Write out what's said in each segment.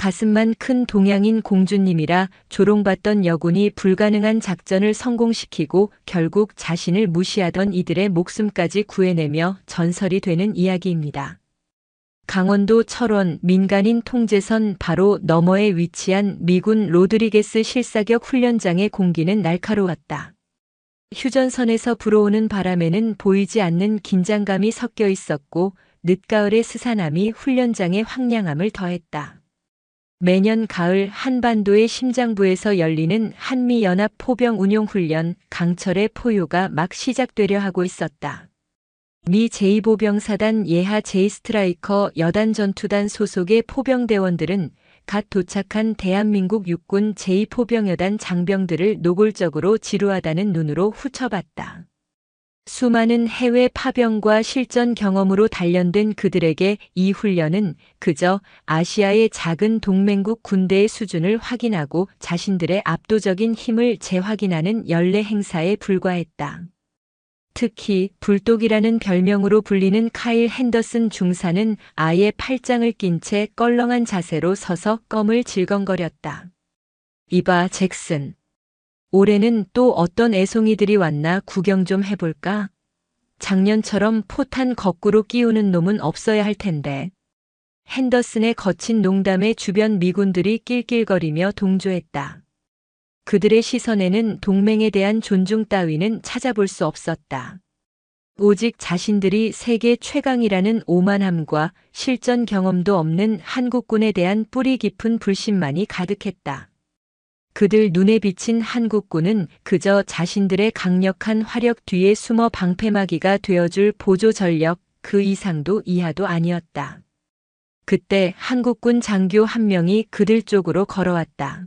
가슴만 큰 동양인 공주님이라 조롱받던 여군이 불가능한 작전을 성공시키고 결국 자신을 무시하던 이들의 목숨까지 구해내며 전설이 되는 이야기입니다. 강원도 철원 민간인 통제선 바로 너머에 위치한 미군 로드리게스 실사격 훈련장의 공기는 날카로웠다. 휴전선에서 불어오는 바람에는 보이지 않는 긴장감이 섞여 있었고 늦가을의 스산함이 훈련장의 황량함을 더했다. 매년 가을 한반도의 심장부에서 열리는 한미연합 포병운용훈련 강철의 포효가 막 시작되려 하고 있었다. 미 제2보병사단 예하 제이스트라이커 여단 전투단 소속의 포병대원들은 갓 도착한 대한민국 육군 제2포병여단 장병들을 노골적으로 지루하다는 눈으로 훑어봤다. 수많은 해외 파병과 실전 경험으로 단련된 그들에게 이 훈련은 그저 아시아의 작은 동맹국 군대의 수준을 확인하고 자신들의 압도적인 힘을 재확인하는 연례 행사에 불과했다. 특히 불독이라는 별명으로 불리는 카일 핸더슨 중사는 아예 팔짱을 낀 채 껄렁한 자세로 서서 껌을 질겅거렸다. 이봐 잭슨. 올해는 또 어떤 애송이들이 왔나 구경 좀 해볼까? 작년처럼 포탄 거꾸로 끼우는 놈은 없어야 할 텐데. 핸더슨의 거친 농담에 주변 미군들이 낄낄거리며 동조했다. 그들의 시선에는 동맹에 대한 존중 따위는 찾아볼 수 없었다. 오직 자신들이 세계 최강이라는 오만함과 실전 경험도 없는 한국군에 대한 뿌리 깊은 불신만이 가득했다. 그들 눈에 비친 한국군은 그저 자신들의 강력한 화력 뒤에 숨어 방패막이가 되어줄 보조 전력 그 이상도 이하도 아니었다. 그때 한국군 장교 한 명이 그들 쪽으로 걸어왔다.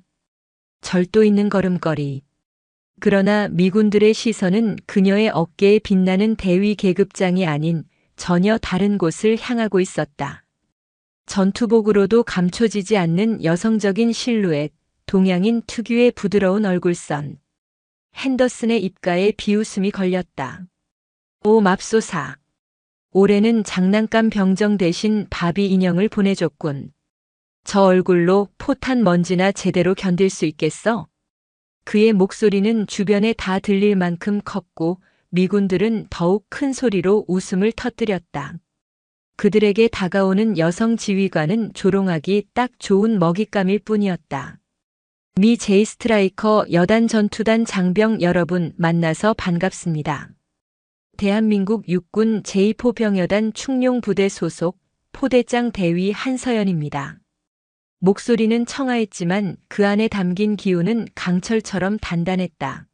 절도 있는 걸음걸이. 그러나 미군들의 시선은 그녀의 어깨에 빛나는 대위 계급장이 아닌 전혀 다른 곳을 향하고 있었다. 전투복으로도 감춰지지 않는 여성적인 실루엣, 동양인 특유의 부드러운 얼굴선. 핸더슨의 입가에 비웃음이 걸렸다. 오 맙소사. 올해는 장난감 병정 대신 바비 인형을 보내줬군. 저 얼굴로 포탄 먼지나 제대로 견딜 수 있겠어? 그의 목소리는 주변에 다 들릴 만큼 컸고 미군들은 더욱 큰 소리로 웃음을 터뜨렸다. 그들에게 다가오는 여성 지휘관은 조롱하기 딱 좋은 먹잇감일 뿐이었다. 미 제이스트라이커 여단 전투단 장병 여러분 만나서 반갑습니다. 대한민국 육군 제2포병여단 충룡부대 소속 포대장 대위 한서연입니다. 목소리는 청아했지만 그 안에 담긴 기운은 강철처럼 단단했다.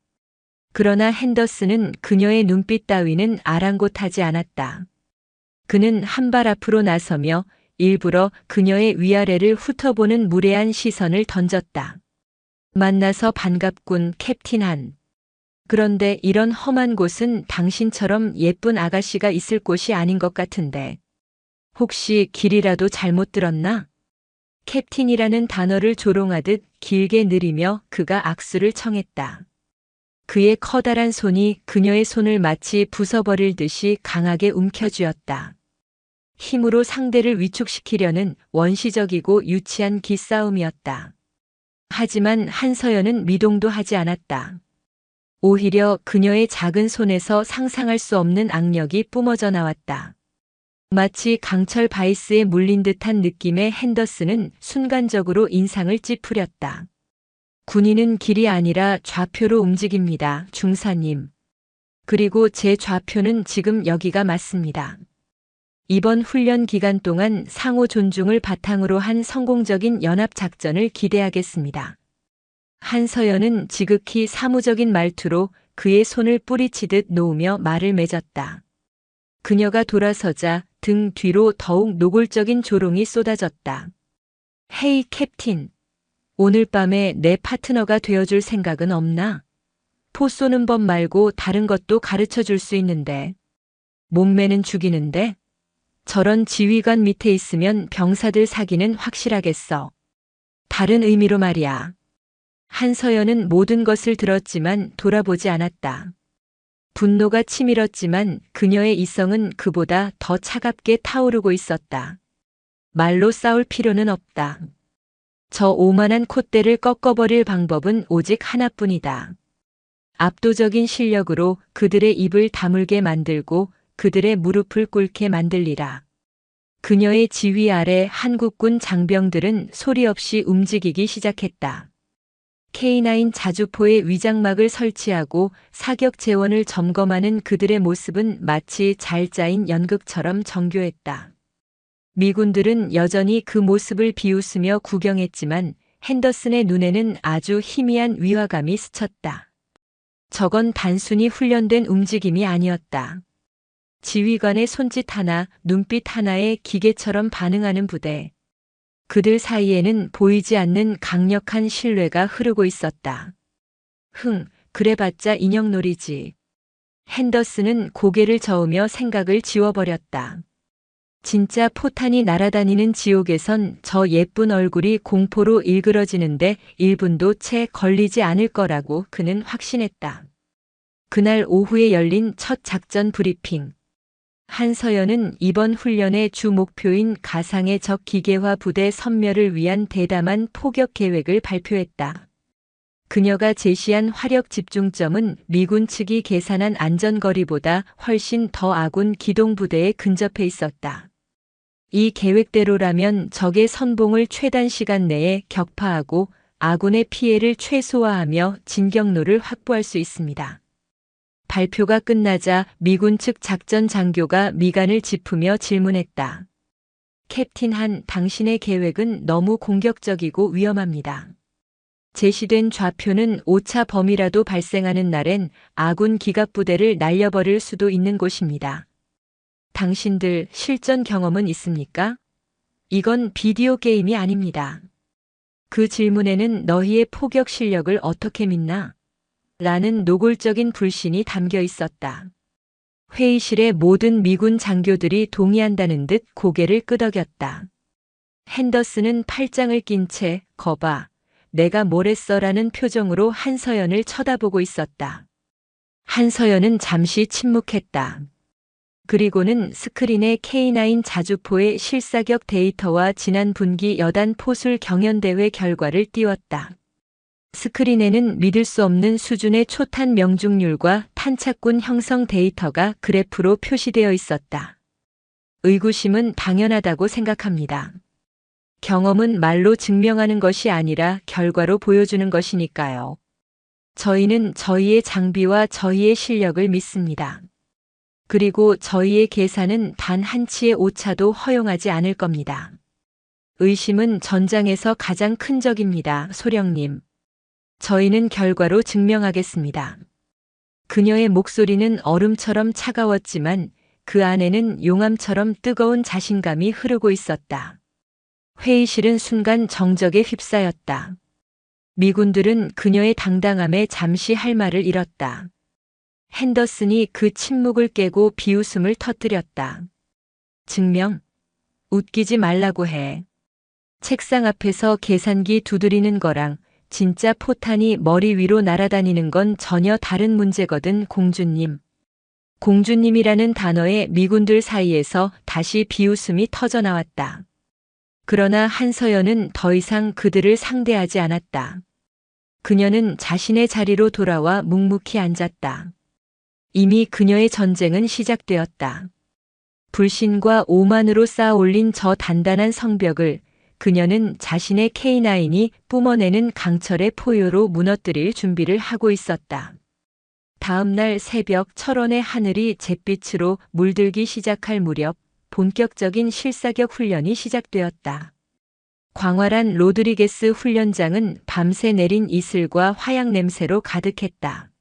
그러나 핸더슨은 그녀의 눈빛 따위는 아랑곳하지 않았다. 그는 한 발 앞으로 나서며 일부러 그녀의 위아래를 훑어보는 무례한 시선을 던졌다. 만나서 반갑군 캡틴 한. 그런데 이런 험한 곳은 당신처럼 예쁜 아가씨가 있을 곳이 아닌 것 같은데. 혹시 길이라도 잘못 들었나? 캡틴이라는 단어를 조롱하듯 길게 느리며 그가 악수를 청했다. 그의 커다란 손이 그녀의 손을 마치 부숴버릴 듯이 강하게 움켜쥐었다. 힘으로 상대를 위축시키려는 원시적이고 유치한 기싸움이었다. 하지만 한서연은 미동도 하지 않았다. 오히려 그녀의 작은 손에서 상상할 수 없는 악력이 뿜어져 나왔다. 마치 강철 바이스에 물린 듯한 느낌의 핸더슨은 순간적으로 인상을 찌푸렸다. 군인은 길이 아니라 좌표로 움직입니다, 중사님. 그리고 제 좌표는 지금 여기가 맞습니다. 이번 훈련 기간 동안 상호 존중을 바탕으로 한 성공적인 연합작전을 기대하겠습니다. 한서연은 지극히 사무적인 말투로 그의 손을 뿌리치듯 놓으며 말을 맺었다. 그녀가 돌아서자 등 뒤로 더욱 노골적인 조롱이 쏟아졌다. 헤이 캡틴, 오늘 밤에 내 파트너가 되어줄 생각은 없나? 포 쏘는 법 말고 다른 것도 가르쳐 줄 수 있는데. 몸매는 죽이는데? 저런 지휘관 밑에 있으면 병사들 사기는 확실하겠어. 다른 의미로 말이야. 한서연은 모든 것을 들었지만 돌아보지 않았다. 분노가 치밀었지만 그녀의 이성은 그보다 더 차갑게 타오르고 있었다. 말로 싸울 필요는 없다. 저 오만한 콧대를 꺾어버릴 방법은 오직 하나뿐이다. 압도적인 실력으로 그들의 입을 다물게 만들고 그들의 무릎을 꿇게 만들리라. 그녀의 지휘 아래 한국군 장병들은 소리 없이 움직이기 시작했다. K9 자주포에 위장막을 설치하고 사격 재원을 점검하는 그들의 모습은 마치 잘 짜인 연극처럼 정교했다. 미군들은 여전히 그 모습을 비웃으며 구경했지만 핸더슨의 눈에는 아주 희미한 위화감이 스쳤다. 저건 단순히 훈련된 움직임이 아니었다. 지휘관의 손짓 하나, 눈빛 하나에 기계처럼 반응하는 부대. 그들 사이에는 보이지 않는 강력한 신뢰가 흐르고 있었다. 그래봤자 인형놀이지. 핸더슨은 고개를 저으며 생각을 지워버렸다. 진짜 포탄이 날아다니는 지옥에선 저 예쁜 얼굴이 공포로 일그러지는데 1분도 채 걸리지 않을 거라고 그는 확신했다. 그날 오후에 열린 첫 작전 브리핑. 한서연은 이번 훈련의 주 목표인 가상의 적 기계화 부대 섬멸을 위한 대담한 포격 계획을 발표했다. 그녀가 제시한 화력 집중점은 미군 측이 계산한 안전거리보다 훨씬 더 아군 기동부대에 근접해 있었다. 이 계획대로라면 적의 선봉을 최단 시간 내에 격파하고 아군의 피해를 최소화하며 진격로를 확보할 수 있습니다. 발표가 끝나자 미군 측 작전 장교가 미간을 짚으며 질문했다. 캡틴 한, 당신의 계획은 너무 공격적이고 위험합니다. 제시된 좌표는 오차 범위라도 발생하는 날엔 아군 기갑부대를 날려버릴 수도 있는 곳입니다. 당신들 실전 경험은 있습니까? 이건 비디오 게임이 아닙니다. 그 질문에는 너희의 포격 실력을 어떻게 믿나? 라는 노골적인 불신이 담겨 있었다. 회의실의 모든 미군 장교들이 동의한다는 듯 고개를 끄덕였다. 핸더슨은 팔짱을 낀 채 거봐, 내가 뭘 했어라는 표정으로 한서연을 쳐다보고 있었다. 한서연은 잠시 침묵했다. 그리고는 스크린에 K9 자주포의 실사격 데이터와 지난 분기 여단 포술 경연대회 결과를 띄웠다. 스크린에는 믿을 수 없는 수준의 초탄 명중률과 탄착군 형성 데이터가 그래프로 표시되어 있었다. 의구심은 당연하다고 생각합니다. 경험은 말로 증명하는 것이 아니라 결과로 보여주는 것이니까요. 저희는 저희의 장비와 저희의 실력을 믿습니다. 그리고 저희의 계산은 단 한치의 오차도 허용하지 않을 겁니다. 의심은 전장에서 가장 큰 적입니다, 소령님. 저희는 결과로 증명하겠습니다. 그녀의 목소리는 얼음처럼 차가웠지만 그 안에는 용암처럼 뜨거운 자신감이 흐르고 있었다. 회의실은 순간 정적에 휩싸였다. 미군들은 그녀의 당당함에 잠시 할 말을 잃었다. 핸더슨이 그 침묵을 깨고 비웃음을 터뜨렸다. 증명? 웃기지 말라고 해. 책상 앞에서 계산기 두드리는 거랑 진짜 포탄이 머리 위로 날아다니는 건 전혀 다른 문제거든, 공주님. 공주님이라는 단어에 미군들 사이에서 다시 비웃음이 터져나왔다. 그러나 한서연은 더 이상 그들을 상대하지 않았다. 그녀는 자신의 자리로 돌아와 묵묵히 앉았다. 이미 그녀의 전쟁은 시작되었다. 불신과 오만으로 쌓아 올린 저 단단한 성벽을 그녀는 자신의 K9이 뿜어내는 강철의 포효로 무너뜨릴 준비를 하고 있었다. 다음 날 새벽 철원의 하늘이 잿빛으로 물들기 시작할 무렵 본격적인 실사격 훈련이 시작되었다. 광활한 로드리게스 훈련장은 밤새 내린 이슬과 화약 냄새로 가득했다.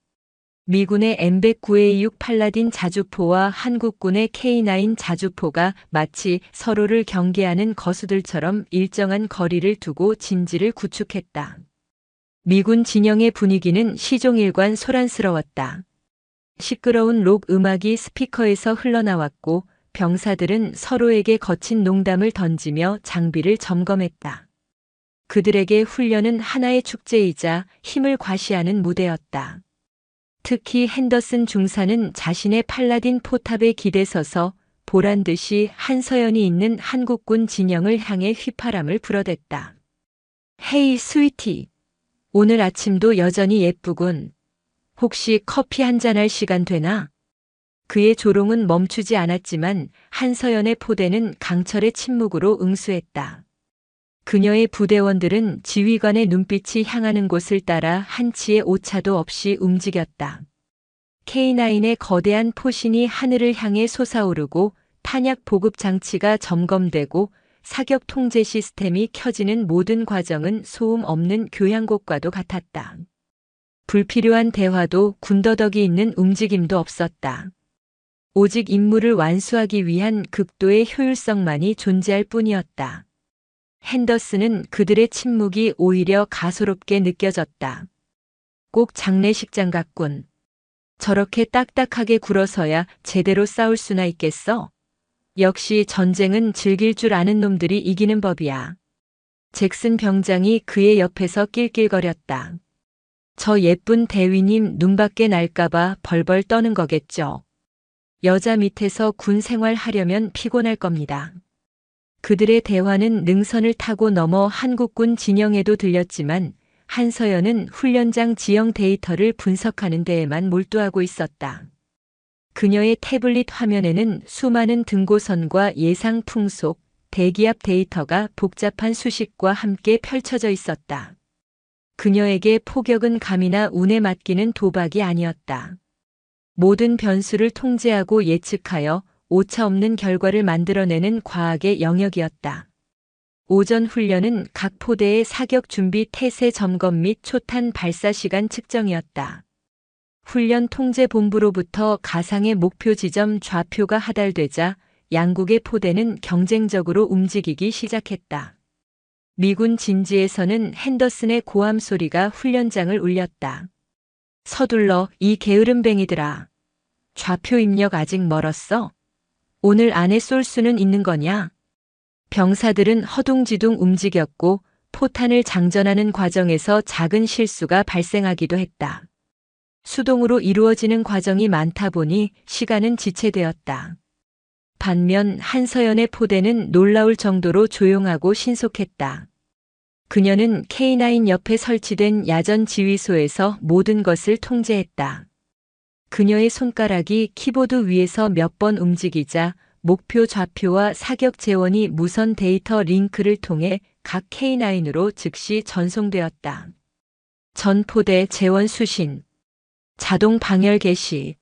미군의 M109A6 팔라딘 자주포와 한국군의 K9 자주포가 마치 서로를 경계하는 거수들처럼 일정한 거리를 두고 진지를 구축했다. 미군 진영의 분위기는 시종일관 소란스러웠다. 시끄러운 록 음악이 스피커에서 흘러나왔고 병사들은 서로에게 거친 농담을 던지며 장비를 점검했다. 그들에게 훈련은 하나의 축제이자 힘을 과시하는 무대였다. 특히 핸더슨 중사는 자신의 팔라딘 포탑에 기대서서 보란듯이 한서연이 있는 한국군 진영을 향해 휘파람을 불어댔다. 헤이 스위티. 오늘 아침도 여전히 예쁘군. 혹시 커피 한잔할 시간 되나? 그의 조롱은 멈추지 않았지만 한서연의 포대는 강철의 침묵으로 응수했다. 그녀의 부대원들은 지휘관의 눈빛이 향하는 곳을 따라 한치의 오차도 없이 움직였다. K9의 거대한 포신이 하늘을 향해 솟아오르고 탄약 보급 장치가 점검되고 사격 통제 시스템이 켜지는 모든 과정은 소음 없는 교향곡과도 같았다. 불필요한 대화도 군더더기 있는 움직임도 없었다. 오직 임무를 완수하기 위한 극도의 효율성만이 존재할 뿐이었다. 핸더슨은 그들의 침묵이 오히려 가소롭게 느껴졌다. 꼭 장례식장 같군. 저렇게 딱딱하게 굴어서야 제대로 싸울 수나 있겠어? 역시 전쟁은 즐길 줄 아는 놈들이 이기는 법이야. 잭슨 병장이 그의 옆에서 낄낄거렸다. 저 예쁜 대위님 눈밖에 날까봐 벌벌 떠는 거겠죠. 여자 밑에서 군 생활하려면 피곤할 겁니다. 그들의 대화는 능선을 타고 넘어 한국군 진영에도 들렸지만 한서연은 훈련장 지형 데이터를 분석하는 데에만 몰두하고 있었다. 그녀의 태블릿 화면에는 수많은 등고선과 예상 풍속, 대기압 데이터가 복잡한 수식과 함께 펼쳐져 있었다. 그녀에게 포격은 감이나 운에 맡기는 도박이 아니었다. 모든 변수를 통제하고 예측하여 오차 없는 결과를 만들어내는 과학의 영역이었다. 오전 훈련은 각 포대의 사격 준비 태세 점검 및 초탄 발사 시간 측정이었다. 훈련 통제본부로부터 가상의 목표 지점 좌표가 하달되자 양국의 포대는 경쟁적으로 움직이기 시작했다. 미군 진지에서는 핸더슨의 고함 소리가 훈련장을 울렸다. 서둘러 이 게으름뱅이들아. 좌표 입력 아직 멀었어? 오늘 안에 쏠 수는 있는 거냐? 병사들은 허둥지둥 움직였고 포탄을 장전하는 과정에서 작은 실수가 발생하기도 했다. 수동으로 이루어지는 과정이 많다 보니 시간은 지체되었다. 반면 한서연의 포대는 놀라울 정도로 조용하고 신속했다. 그녀는 K9 옆에 설치된 야전 지휘소에서 모든 것을 통제했다. 그녀의 손가락이 키보드 위에서 몇 번 움직이자 목표 좌표와 사격 재원이 무선 데이터 링크를 통해 각 K9으로 즉시 전송되었다. 전 포대 재원 수신, 자동 방열 개시.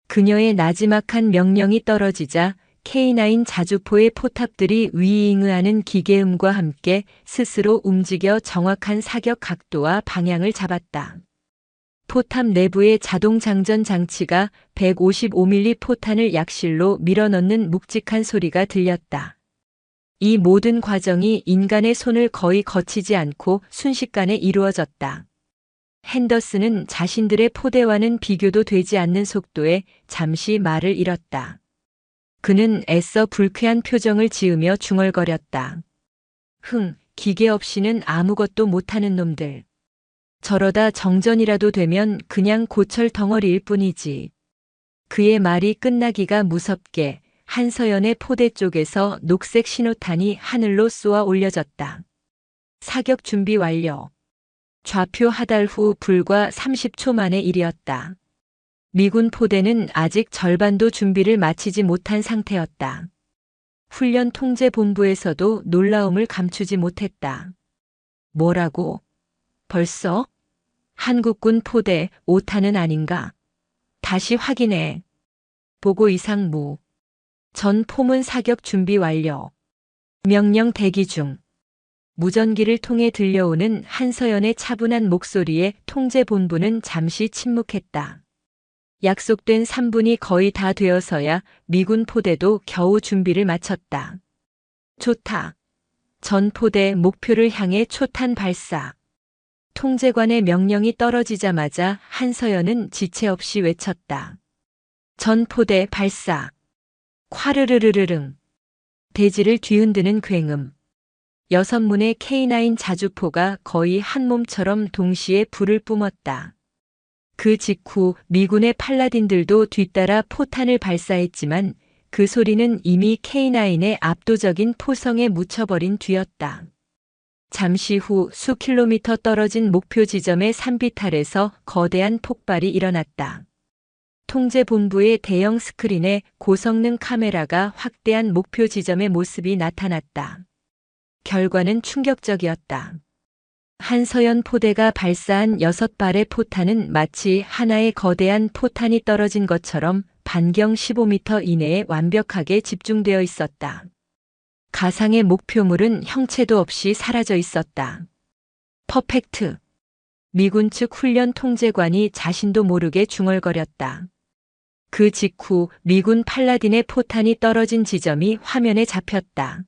그녀의 나지막한 명령이 떨어지자 K9 자주포의 포탑들이 위잉하는 기계음과 함께 스스로 움직여 정확한 사격 각도와 방향을 잡았다. 포탑 내부의 자동 장전 장치가 155mm 포탄을 약실로 밀어넣는 묵직한 소리가 들렸다. 이 모든 과정이 인간의 손을 거의 거치지 않고 순식간에 이루어졌다. 핸더슨은 자신들의 포대와는 비교도 되지 않는 속도에 잠시 말을 잃었다. 그는 애써 불쾌한 표정을 지으며 중얼거렸다. 기계 없이는 아무것도 못하는 놈들. 저러다 정전이라도 되면 그냥 고철 덩어리일 뿐이지. 그의 말이 끝나기가 무섭게 한서연의 포대 쪽에서 녹색 신호탄이 하늘로 쏘아 올려졌다. 사격 준비 완료. 좌표 하달 후 불과 30초 만의 일이었다. 미군 포대는 아직 절반도 준비를 마치지 못한 상태였다. 훈련 통제 본부에서도 놀라움을 감추지 못했다. 뭐라고? 벌써? 한국군 포대 5탄은 아닌가? 다시 확인해. 보고 이상무. 전 포문 사격 준비 완료. 명령 대기 중. 무전기를 통해 들려오는 한서연의 차분한 목소리에 통제본부는 잠시 침묵했다. 약속된 3분이 거의 다 되어서야 미군 포대도 겨우 준비를 마쳤다. 좋다. 전 포대 목표를 향해 초탄 발사. 통제관의 명령이 떨어지자마자 한서연은 지체 없이 외쳤다. 전 포대 발사. 콰르르르르릉. 대지를 뒤흔드는 굉음. 6문의 K9 자주포가 거의 한 몸처럼 동시에 불을 뿜었다. 그 직후 미군의 팔라딘들도 뒤따라 포탄을 발사했지만 그 소리는 이미 K9의 압도적인 포성에 묻혀버린 뒤였다. 잠시 후 수 킬로미터 떨어진 목표 지점의 산비탈에서 거대한 폭발이 일어났다. 통제본부의 대형 스크린에 고성능 카메라가 확대한 목표 지점의 모습이 나타났다. 결과는 충격적이었다. 한서연 포대가 발사한 6발의 포탄은 마치 하나의 거대한 포탄이 떨어진 것처럼 반경 15m 이내에 완벽하게 집중되어 있었다. 가상의 목표물은 형체도 없이 사라져 있었다. 퍼펙트. 미군 측 훈련 통제관이 자신도 모르게 중얼거렸다. 그 직후 미군 팔라딘의 포탄이 떨어진 지점이 화면에 잡혔다.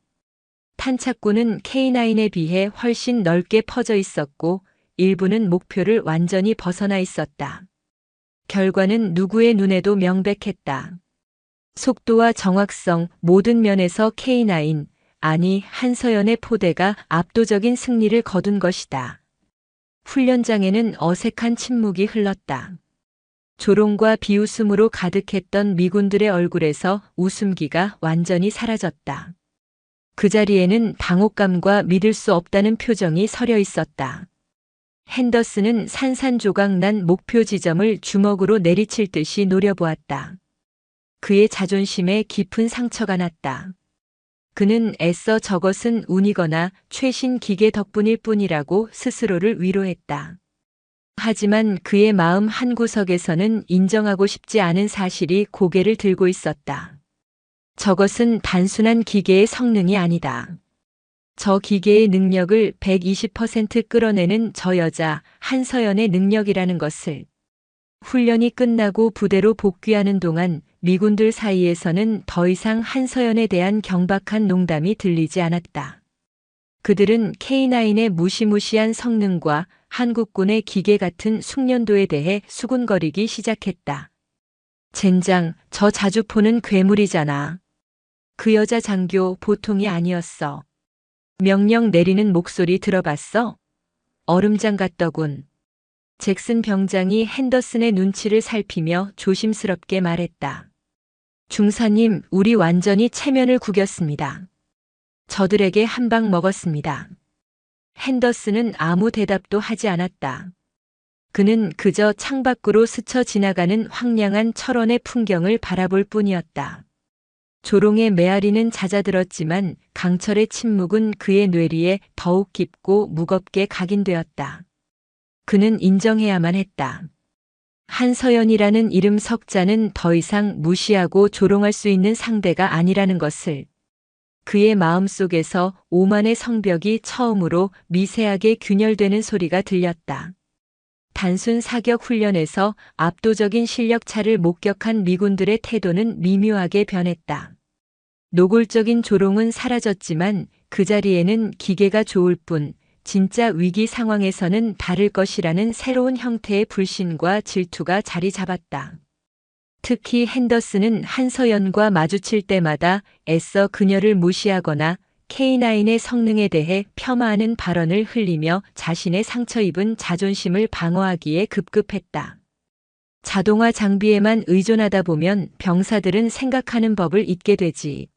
탄착구는 K9에 비해 훨씬 넓게 퍼져 있었고 일부는 목표를 완전히 벗어나 있었다. 결과는 누구의 눈에도 명백했다. 속도와 정확성 모든 면에서 K9, 아니 한서연의 포대가 압도적인 승리를 거둔 것이다. 훈련장에는 어색한 침묵이 흘렀다. 조롱과 비웃음으로 가득했던 미군들의 얼굴에서 웃음기가 완전히 사라졌다. 그 자리에는 당혹감과 믿을 수 없다는 표정이 서려 있었다. 핸더슨은 산산조각 난 목표 지점을 주먹으로 내리칠 듯이 노려보았다. 그의 자존심에 깊은 상처가 났다. 그는 애써 저것은 운이거나 최신 기계 덕분일 뿐이라고 스스로를 위로했다. 하지만 그의 마음 한구석에서는 인정하고 싶지 않은 사실이 고개를 들고 있었다. 저것은 단순한 기계의 성능이 아니다. 저 기계의 능력을 120% 끌어내는 저 여자 한서연의 능력이라는 것을. 훈련이 끝나고 부대로 복귀하는 동안 미군들 사이에서는 더 이상 한서연에 대한 경박한 농담이 들리지 않았다. 그들은 K9의 무시무시한 성능과 한국군의 기계 같은 숙련도에 대해 수군거리기 시작했다. 젠장, 저 자주포는 괴물이잖아. 그 여자 장교 보통이 아니었어. 명령 내리는 목소리 들어봤어? 얼음장 같더군. 잭슨 병장이 핸더슨의 눈치를 살피며 조심스럽게 말했다. 중사님, 우리 완전히 체면을 구겼습니다. 저들에게 한 방 먹었습니다. 핸더슨은 아무 대답도 하지 않았다. 그는 그저 창밖으로 스쳐 지나가는 황량한 철원의 풍경을 바라볼 뿐이었다. 조롱의 메아리는 잦아들었지만 강철의 침묵은 그의 뇌리에 더욱 깊고 무겁게 각인되었다. 그는 인정해야만 했다. 한서연이라는 이름 석자는 더 이상 무시하고 조롱할 수 있는 상대가 아니라는 것을. 그의 마음속에서 오만의 성벽이 처음으로 미세하게 균열되는 소리가 들렸다. 단순 사격 훈련에서 압도적인 실력 차를 목격한 미군들의 태도는 미묘하게 변했다. 노골적인 조롱은 사라졌지만 그 자리에는 기계가 좋을 뿐 진짜 위기 상황에서는 다를 것이라는 새로운 형태의 불신과 질투가 자리 잡았다. 특히 핸더슨은 한서연과 마주칠 때마다 애써 그녀를 무시하거나 K9의 성능에 대해 폄하하는 발언을 흘리며 자신의 상처 입은 자존심을 방어하기에 급급했다. 자동화 장비에만 의존하다 보면 병사들은 생각하는 법을 잊게 되지.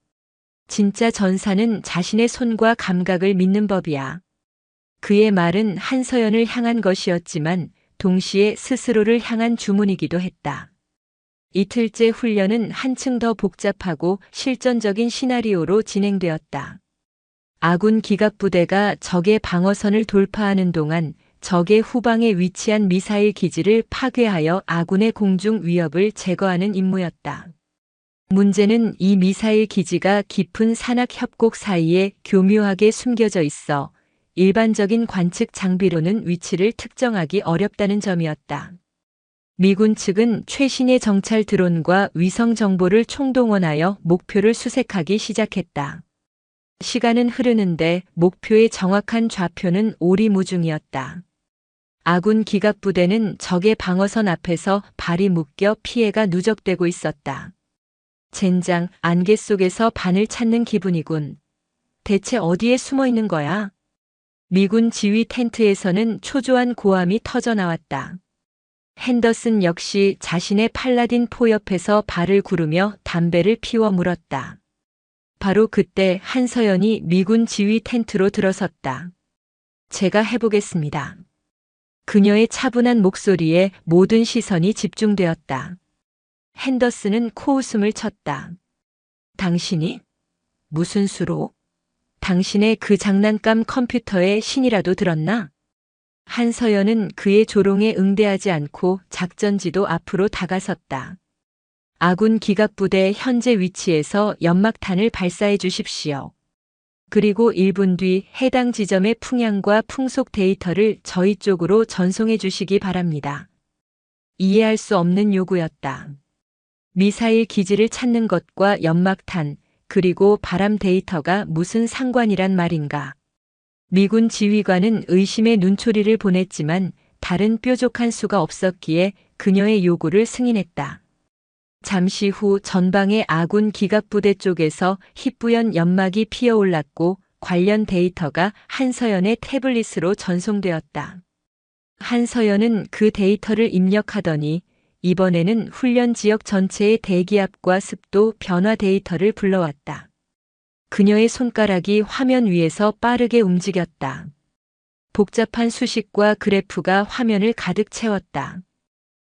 진짜 전사는 자신의 손과 감각을 믿는 법이야. 그의 말은 한서연을 향한 것이었지만 동시에 스스로를 향한 주문이기도 했다. 이틀째 훈련은 한층 더 복잡하고 실전적인 시나리오로 진행되었다. 아군 기갑부대가 적의 방어선을 돌파하는 동안 적의 후방에 위치한 미사일 기지를 파괴하여 아군의 공중 위협을 제거하는 임무였다. 문제는 이 미사일 기지가 깊은 산악 협곡 사이에 교묘하게 숨겨져 있어 일반적인 관측 장비로는 위치를 특정하기 어렵다는 점이었다. 미군 측은 최신의 정찰 드론과 위성 정보를 총동원하여 목표를 수색하기 시작했다. 시간은 흐르는데 목표의 정확한 좌표는 오리무중이었다. 아군 기갑부대는 적의 방어선 앞에서 발이 묶여 피해가 누적되고 있었다. 젠장, 안개 속에서 반을 찾는 기분이군. 대체 어디에 숨어 있는 거야? 미군 지휘 텐트에서는 초조한 고함이 터져 나왔다. 핸더슨 역시 자신의 팔라딘 포 옆에서 발을 구르며 담배를 피워 물었다. 바로 그때 한서연이 미군 지휘 텐트로 들어섰다. 제가 해보겠습니다. 그녀의 차분한 목소리에 모든 시선이 집중되었다. 핸더슨은 코웃음을 쳤다. 당신이? 무슨 수로? 당신의 그 장난감 컴퓨터에 신이라도 들었나? 한서연은 그의 조롱에 응대하지 않고 작전지도 앞으로 다가섰다. 아군 기갑부대 현재 위치에서 연막탄을 발사해 주십시오. 그리고 1분 뒤 해당 지점의 풍향과 풍속 데이터를 저희 쪽으로 전송해 주시기 바랍니다. 이해할 수 없는 요구였다. 미사일 기지를 찾는 것과 연막탄, 그리고 바람 데이터가 무슨 상관이란 말인가. 미군 지휘관은 의심의 눈초리를 보냈지만 다른 뾰족한 수가 없었기에 그녀의 요구를 승인했다. 잠시 후 전방의 아군 기갑부대 쪽에서 희뿌연 연막이 피어올랐고 관련 데이터가 한서연의 태블릿으로 전송되었다. 한서연은 그 데이터를 입력하더니 이번에는 훈련 지역 전체의 대기압과 습도 변화 데이터를 불러왔다. 그녀의 손가락이 화면 위에서 빠르게 움직였다. 복잡한 수식과 그래프가 화면을 가득 채웠다.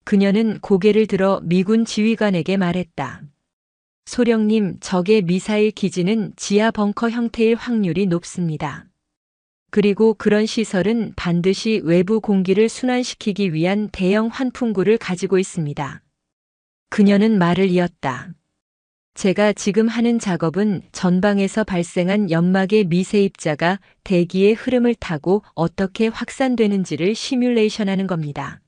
그녀는 고개를 들어 미군 지휘관에게 말했다. 소령님, 적의 미사일 기지는 지하 벙커 형태일 확률이 높습니다. 그리고 그런 시설은 반드시 외부 공기를 순환시키기 위한 대형 환풍구를 가지고 있습니다. 그녀는 말을 이었다. 제가 지금 하는 작업은 전방에서 발생한 연막의 미세입자가 대기의 흐름을 타고 어떻게 확산되는지를 시뮬레이션하는 겁니다.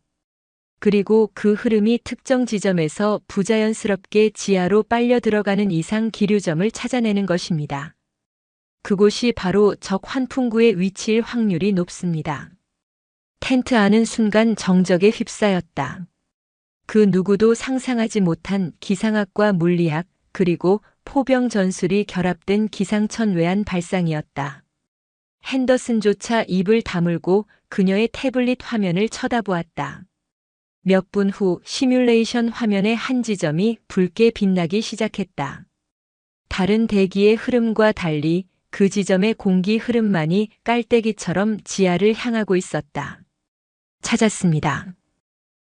그리고 그 흐름이 특정 지점에서 부자연스럽게 지하로 빨려 들어가는 이상 기류점을 찾아내는 것입니다. 그곳이 바로 적 환풍구의 위치일 확률이 높습니다. 텐트 안은 순간 정적에 휩싸였다. 그 누구도 상상하지 못한 기상학과 물리학, 그리고 포병 전술이 결합된 기상천외한 발상이었다. 핸더슨조차 입을 다물고 그녀의 태블릿 화면을 쳐다보았다. 몇 분 후 시뮬레이션 화면의 한 지점이 붉게 빛나기 시작했다. 다른 대기의 흐름과 달리 그 지점의 공기 흐름만이 깔때기처럼 지하를 향하고 있었다. 찾았습니다.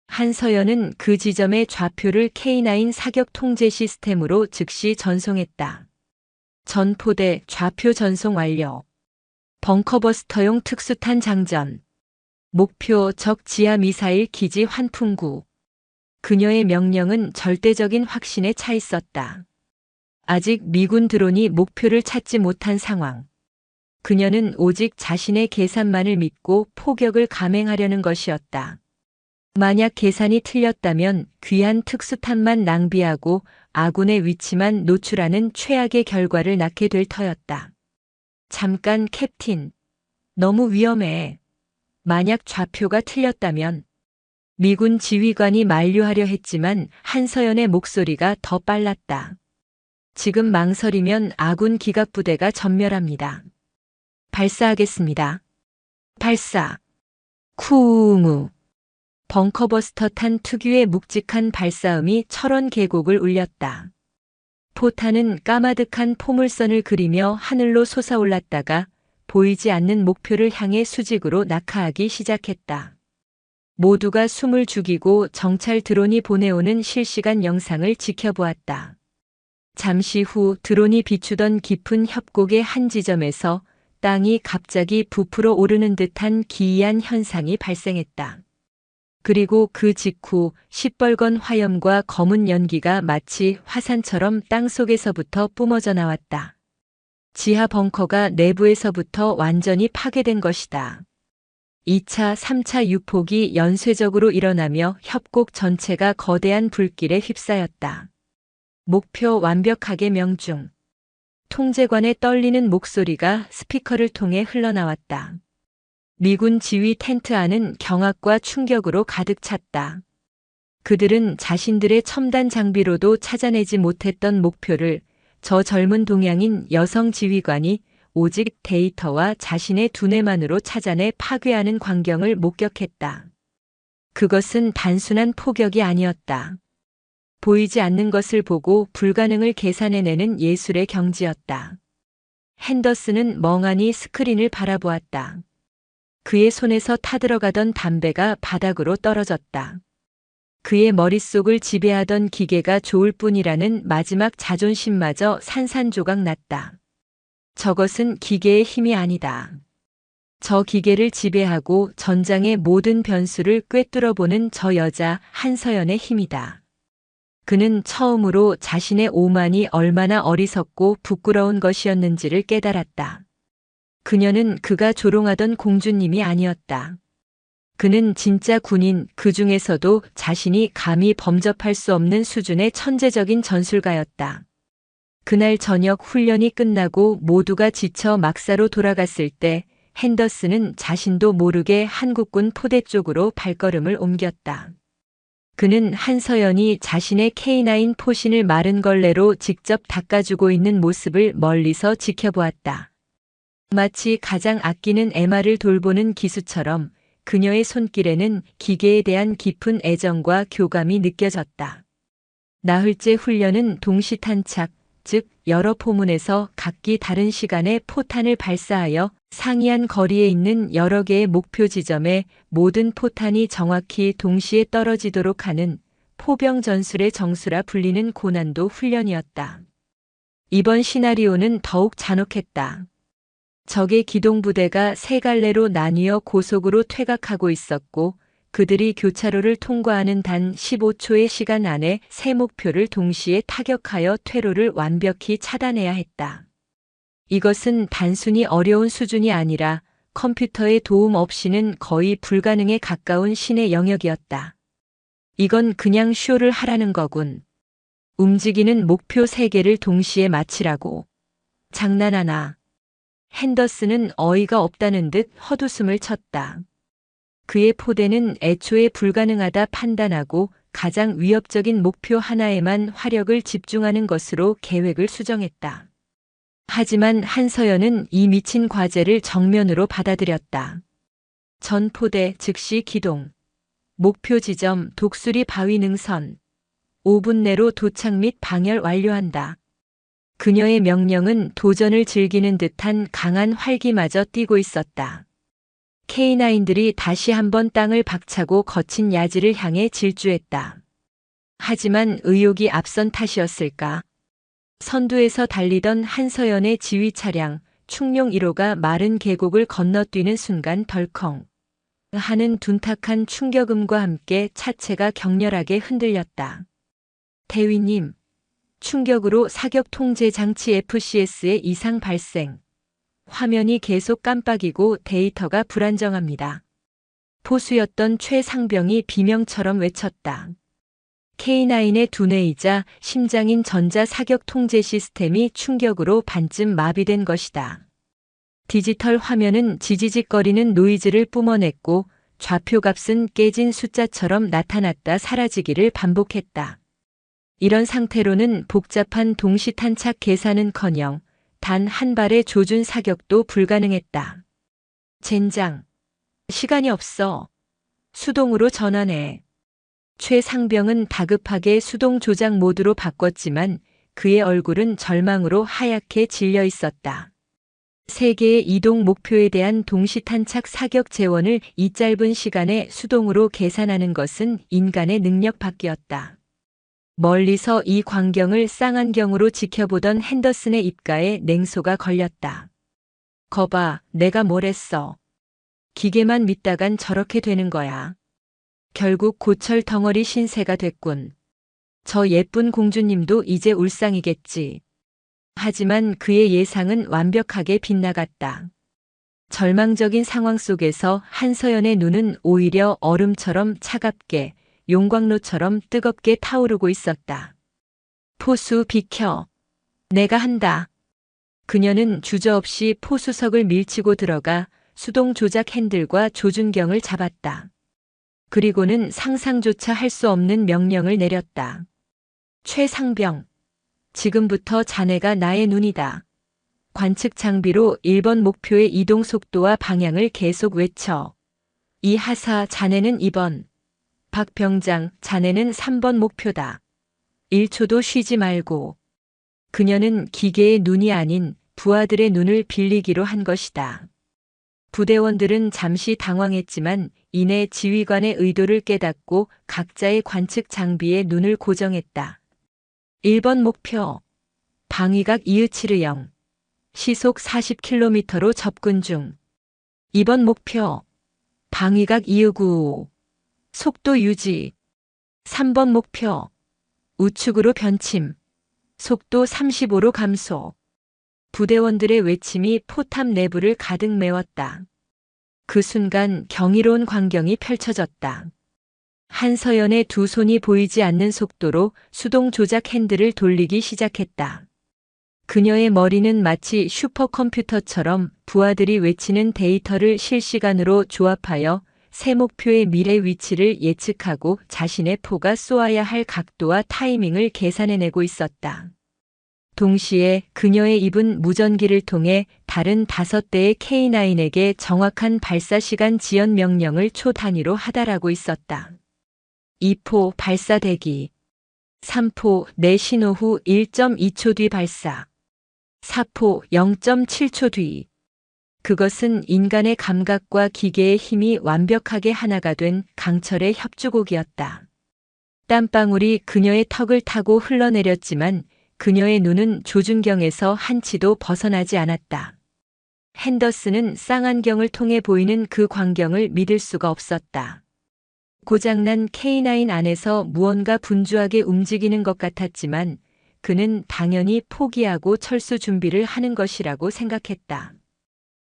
한서연은 그 지점의 좌표를 K9 사격 통제 시스템으로 즉시 전송했다. 전포대 좌표 전송 완료. 벙커버스터용 특수탄 장전. 목표 적 지하 미사일 기지 환풍구. 그녀의 명령은 절대적인 확신에 차 있었다. 아직 미군 드론이 목표를 찾지 못한 상황. 그녀는 오직 자신의 계산만을 믿고 포격을 감행하려는 것이었다. 만약 계산이 틀렸다면 귀한 특수탄만 낭비하고 아군의 위치만 노출하는 최악의 결과를 낳게 될 터였다. 잠깐 캡틴. 너무 위험해. 만약 좌표가 틀렸다면. 미군 지휘관이 만류하려 했지만 한서연의 목소리가 더 빨랐다. 지금 망설이면 아군 기갑부대가 전멸합니다. 발사하겠습니다. 발사. 쿵우. 벙커버스터 탄 특유의 묵직한 발사음이 철원 계곡을 울렸다. 포탄은 까마득한 포물선을 그리며 하늘로 솟아올랐다가 보이지 않는 목표를 향해 수직으로 낙하하기 시작했다. 모두가 숨을 죽이고 정찰 드론이 보내오는 실시간 영상을 지켜보았다. 잠시 후 드론이 비추던 깊은 협곡의 한 지점에서 땅이 갑자기 부풀어 오르는 듯한 기이한 현상이 발생했다. 그리고 그 직후 시뻘건 화염과 검은 연기가 마치 화산처럼 땅 속에서부터 뿜어져 나왔다. 지하 벙커가 내부에서부터 완전히 파괴된 것이다. 2차, 3차 유폭이 연쇄적으로 일어나며 협곡 전체가 거대한 불길에 휩싸였다. 목표 완벽하게 명중. 통제관의 떨리는 목소리가 스피커를 통해 흘러나왔다. 미군 지휘 텐트 안은 경악과 충격으로 가득 찼다. 그들은 자신들의 첨단 장비로도 찾아내지 못했던 목표를 저 젊은 동양인 여성 지휘관이 오직 데이터와 자신의 두뇌만으로 찾아내 파괴하는 광경을 목격했다. 그것은 단순한 포격이 아니었다. 보이지 않는 것을 보고 불가능을 계산해내는 예술의 경지였다. 핸더슨은 멍하니 스크린을 바라보았다. 그의 손에서 타들어가던 담배가 바닥으로 떨어졌다. 그의 머릿속을 지배하던 기계가 좋을 뿐이라는 마지막 자존심마저 산산조각 났다. 저것은 기계의 힘이 아니다. 저 기계를 지배하고 전장의 모든 변수를 꿰뚫어보는 저 여자 한서연의 힘이다. 그는 처음으로 자신의 오만이 얼마나 어리석고 부끄러운 것이었는지를 깨달았다. 그녀는 그가 조롱하던 공주님이 아니었다. 그는 진짜 군인, 그 중에서도 자신이 감히 범접할 수 없는 수준의 천재적인 전술가였다. 그날 저녁 훈련이 끝나고 모두가 지쳐 막사로 돌아갔을 때 핸더슨은 자신도 모르게 한국군 포대 쪽으로 발걸음을 옮겼다. 그는 한서연이 자신의 K9 포신을 마른 걸레로 직접 닦아주고 있는 모습을 멀리서 지켜보았다. 마치 가장 아끼는 애마를 돌보는 기수처럼 그녀의 손길에는 기계에 대한 깊은 애정과 교감이 느껴졌다. 나흘째 훈련은 동시탄착, 즉 여러 포문에서 각기 다른 시간에 포탄을 발사하여 상이한 거리에 있는 여러 개의 목표 지점에 모든 포탄이 정확히 동시에 떨어지도록 하는 포병 전술의 정수라 불리는 고난도 훈련이었다. 이번 시나리오는 더욱 잔혹했다. 적의 기동부대가 세 갈래로 나뉘어 고속으로 퇴각하고 있었고 그들이 교차로를 통과하는 단 15초의 시간 안에 세 목표를 동시에 타격하여 퇴로를 완벽히 차단해야 했다. 이것은 단순히 어려운 수준이 아니라 컴퓨터의 도움 없이는 거의 불가능에 가까운 신의 영역이었다. 이건 그냥 쇼를 하라는 거군. 움직이는 목표 3개를 동시에 맞히라고. 장난하나. 핸더슨은 어이가 없다는 듯 헛웃음을 쳤다. 그의 포대는 애초에 불가능하다 판단하고 가장 위협적인 목표 하나에만 화력을 집중하는 것으로 계획을 수정했다. 하지만 한서연은 이 미친 과제를 정면으로 받아들였다. 전 포대 즉시 기동. 목표 지점 독수리 바위 능선. 5분 내로 도착 및 방열 완료한다. 그녀의 명령은 도전을 즐기는 듯한 강한 활기마저 띠고 있었다. K9들이 다시 한번 땅을 박차고 거친 야지를 향해 질주했다. 하지만 의욕이 앞선 탓이었을까? 선두에서 달리던 한서연의 지휘 차량 충룡 1호가 마른 계곡을 건너뛰는 순간 덜컹 하는 둔탁한 충격음과 함께 차체가 격렬하게 흔들렸다. 대위님, 충격으로 사격 통제 장치 FCS에 이상 발생. 화면이 계속 깜빡이고 데이터가 불안정합니다. 포수였던 최상병이 비명처럼 외쳤다. K9의 두뇌이자 심장인 전자 사격 통제 시스템이 충격으로 반쯤 마비된 것이다. 디지털 화면은 지지직거리는 노이즈를 뿜어냈고 좌표 값은 깨진 숫자처럼 나타났다 사라지기를 반복했다. 이런 상태로는 복잡한 동시탄착 계산은커녕 단 한 발의 조준 사격도 불가능했다. 젠장. 시간이 없어. 수동으로 전환해. 최상병은 다급하게 수동 조작 모드로 바꿨지만 그의 얼굴은 절망으로 하얗게 질려 있었다. 세 개의 이동 목표에 대한 동시탄착 사격 재원을 이 짧은 시간에 수동으로 계산하는 것은 인간의 능력 밖이었다. 멀리서 이 광경을 쌍안경으로 지켜보던 핸더슨의 입가에 냉소가 걸렸다. 거봐, 내가 뭘 했어. 기계만 믿다간 저렇게 되는 거야. 결국 고철 덩어리 신세가 됐군. 저 예쁜 공주님도 이제 울상이겠지. 하지만 그의 예상은 완벽하게 빗나갔다. 절망적인 상황 속에서 한서연의 눈은 오히려 얼음처럼 차갑게 용광로처럼 뜨겁게 타오르고 있었다. 포수 비켜. 내가 한다. 그녀는 주저없이 포수석을 밀치고 들어가 수동 조작 핸들과 조준경을 잡았다. 그리고는 상상조차 할 수 없는 명령을 내렸다. 최상병. 지금부터 자네가 나의 눈이다. 관측 장비로 1번 목표의 이동 속도와 방향을 계속 외쳐. 이 하사 자네는 2번. 박 병장 자네는 3번 목표다. 1초도 쉬지 말고. 그녀는 기계의 눈이 아닌 부하들의 눈을 빌리기로 한 것이다. 부대원들은 잠시 당황했지만 이내 지휘관의 의도를 깨닫고 각자의 관측 장비에 눈을 고정했다. 1번 목표. 방위각 이으치르영. 시속 40km로 접근 중. 2번 목표. 방위각 이으구오. 속도 유지. 3번 목표. 우측으로 변침. 속도 35로 감소. 부대원들의 외침이 포탑 내부를 가득 메웠다. 그 순간 경이로운 광경이 펼쳐졌다. 한서연의 두 손이 보이지 않는 속도로 수동 조작 핸들을 돌리기 시작했다. 그녀의 머리는 마치 슈퍼컴퓨터처럼 부하들이 외치는 데이터를 실시간으로 조합하여 새 목표의 미래 위치를 예측하고 자신의 포가 쏘아야 할 각도와 타이밍을 계산해내고 있었다. 동시에 그녀의 입은 무전기를 통해 다른 5대의 K9에게 정확한 발사 시간 지연 명령을 초 단위로 하달하고 있었다. 2포 발사 대기. 3포 내 신호 후 1.2초 뒤 발사. 4포 0.7초 뒤. 그것은 인간의 감각과 기계의 힘이 완벽하게 하나가 된 강철의 협주곡이었다. 땀방울이 그녀의 턱을 타고 흘러내렸지만 그녀의 눈은 조준경에서 한치도 벗어나지 않았다. 핸더슨은 쌍안경을 통해 보이는 그 광경을 믿을 수가 없었다. 고장난 K9 안에서 무언가 분주하게 움직이는 것 같았지만 그는 당연히 포기하고 철수 준비를 하는 것이라고 생각했다.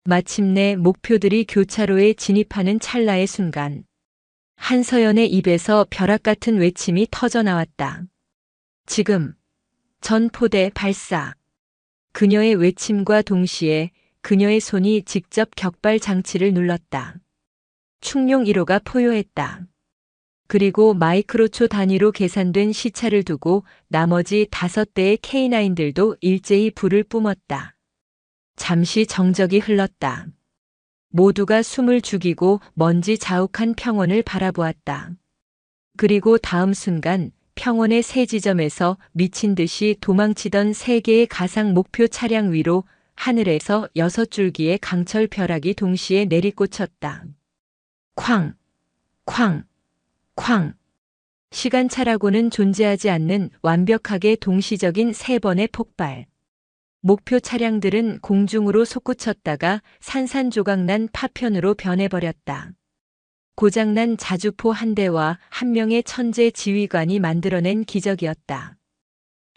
마침내 목표들이 교차로에 진입하는 찰나의 순간 한서연의 입에서 벼락 같은 외침이 터져나왔다. 지금! 전포대 발사. 그녀의 외침과 동시에 그녀의 손이 직접 격발 장치를 눌렀다. 충룡 1호가 포효했다. 그리고 마이크로초 단위로 계산된 시차를 두고 나머지 5대의 K9들도 일제히 불을 뿜었다. 잠시 정적이 흘렀다. 모두가 숨을 죽이고 먼지 자욱한 평원을 바라보았다. 그리고 다음 순간 평원의 세 지점에서 미친 듯이 도망치던 3개의 가상 목표 차량 위로 하늘에서 6줄기의 강철 벼락이 동시에 내리꽂혔다. 쾅! 쾅! 쾅! 시간차라고는 존재하지 않는 완벽하게 동시적인 3번의 폭발. 목표 차량들은 공중으로 솟구쳤다가 산산조각난 파편으로 변해버렸다. 고장난 자주포 한 대와 한 명의 천재 지휘관이 만들어낸 기적이었다.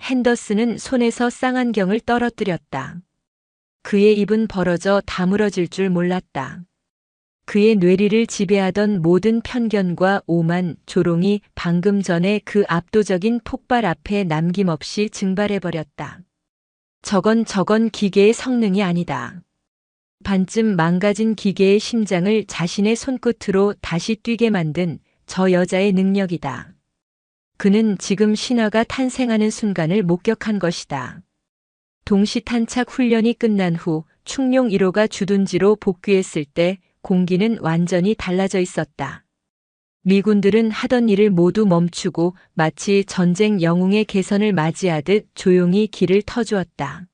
핸더슨은 손에서 쌍안경을 떨어뜨렸다. 그의 입은 벌어져 다물어질 줄 몰랐다. 그의 뇌리를 지배하던 모든 편견과 오만, 조롱이 방금 전에 그 압도적인 폭발 앞에 남김없이 증발해버렸다. 저건 기계의 성능이 아니다. 반쯤 망가진 기계의 심장을 자신의 손끝으로 다시 뛰게 만든 저 여자의 능력이다. 그는 지금 신화가 탄생하는 순간을 목격한 것이다. 동시탄착 훈련이 끝난 후 충룡 1호가 주둔지로 복귀했을 때 공기는 완전히 달라져 있었다. 미군들은 하던 일을 모두 멈추고 마치 전쟁 영웅의 개선을 맞이하듯 조용히 길을 터주었다.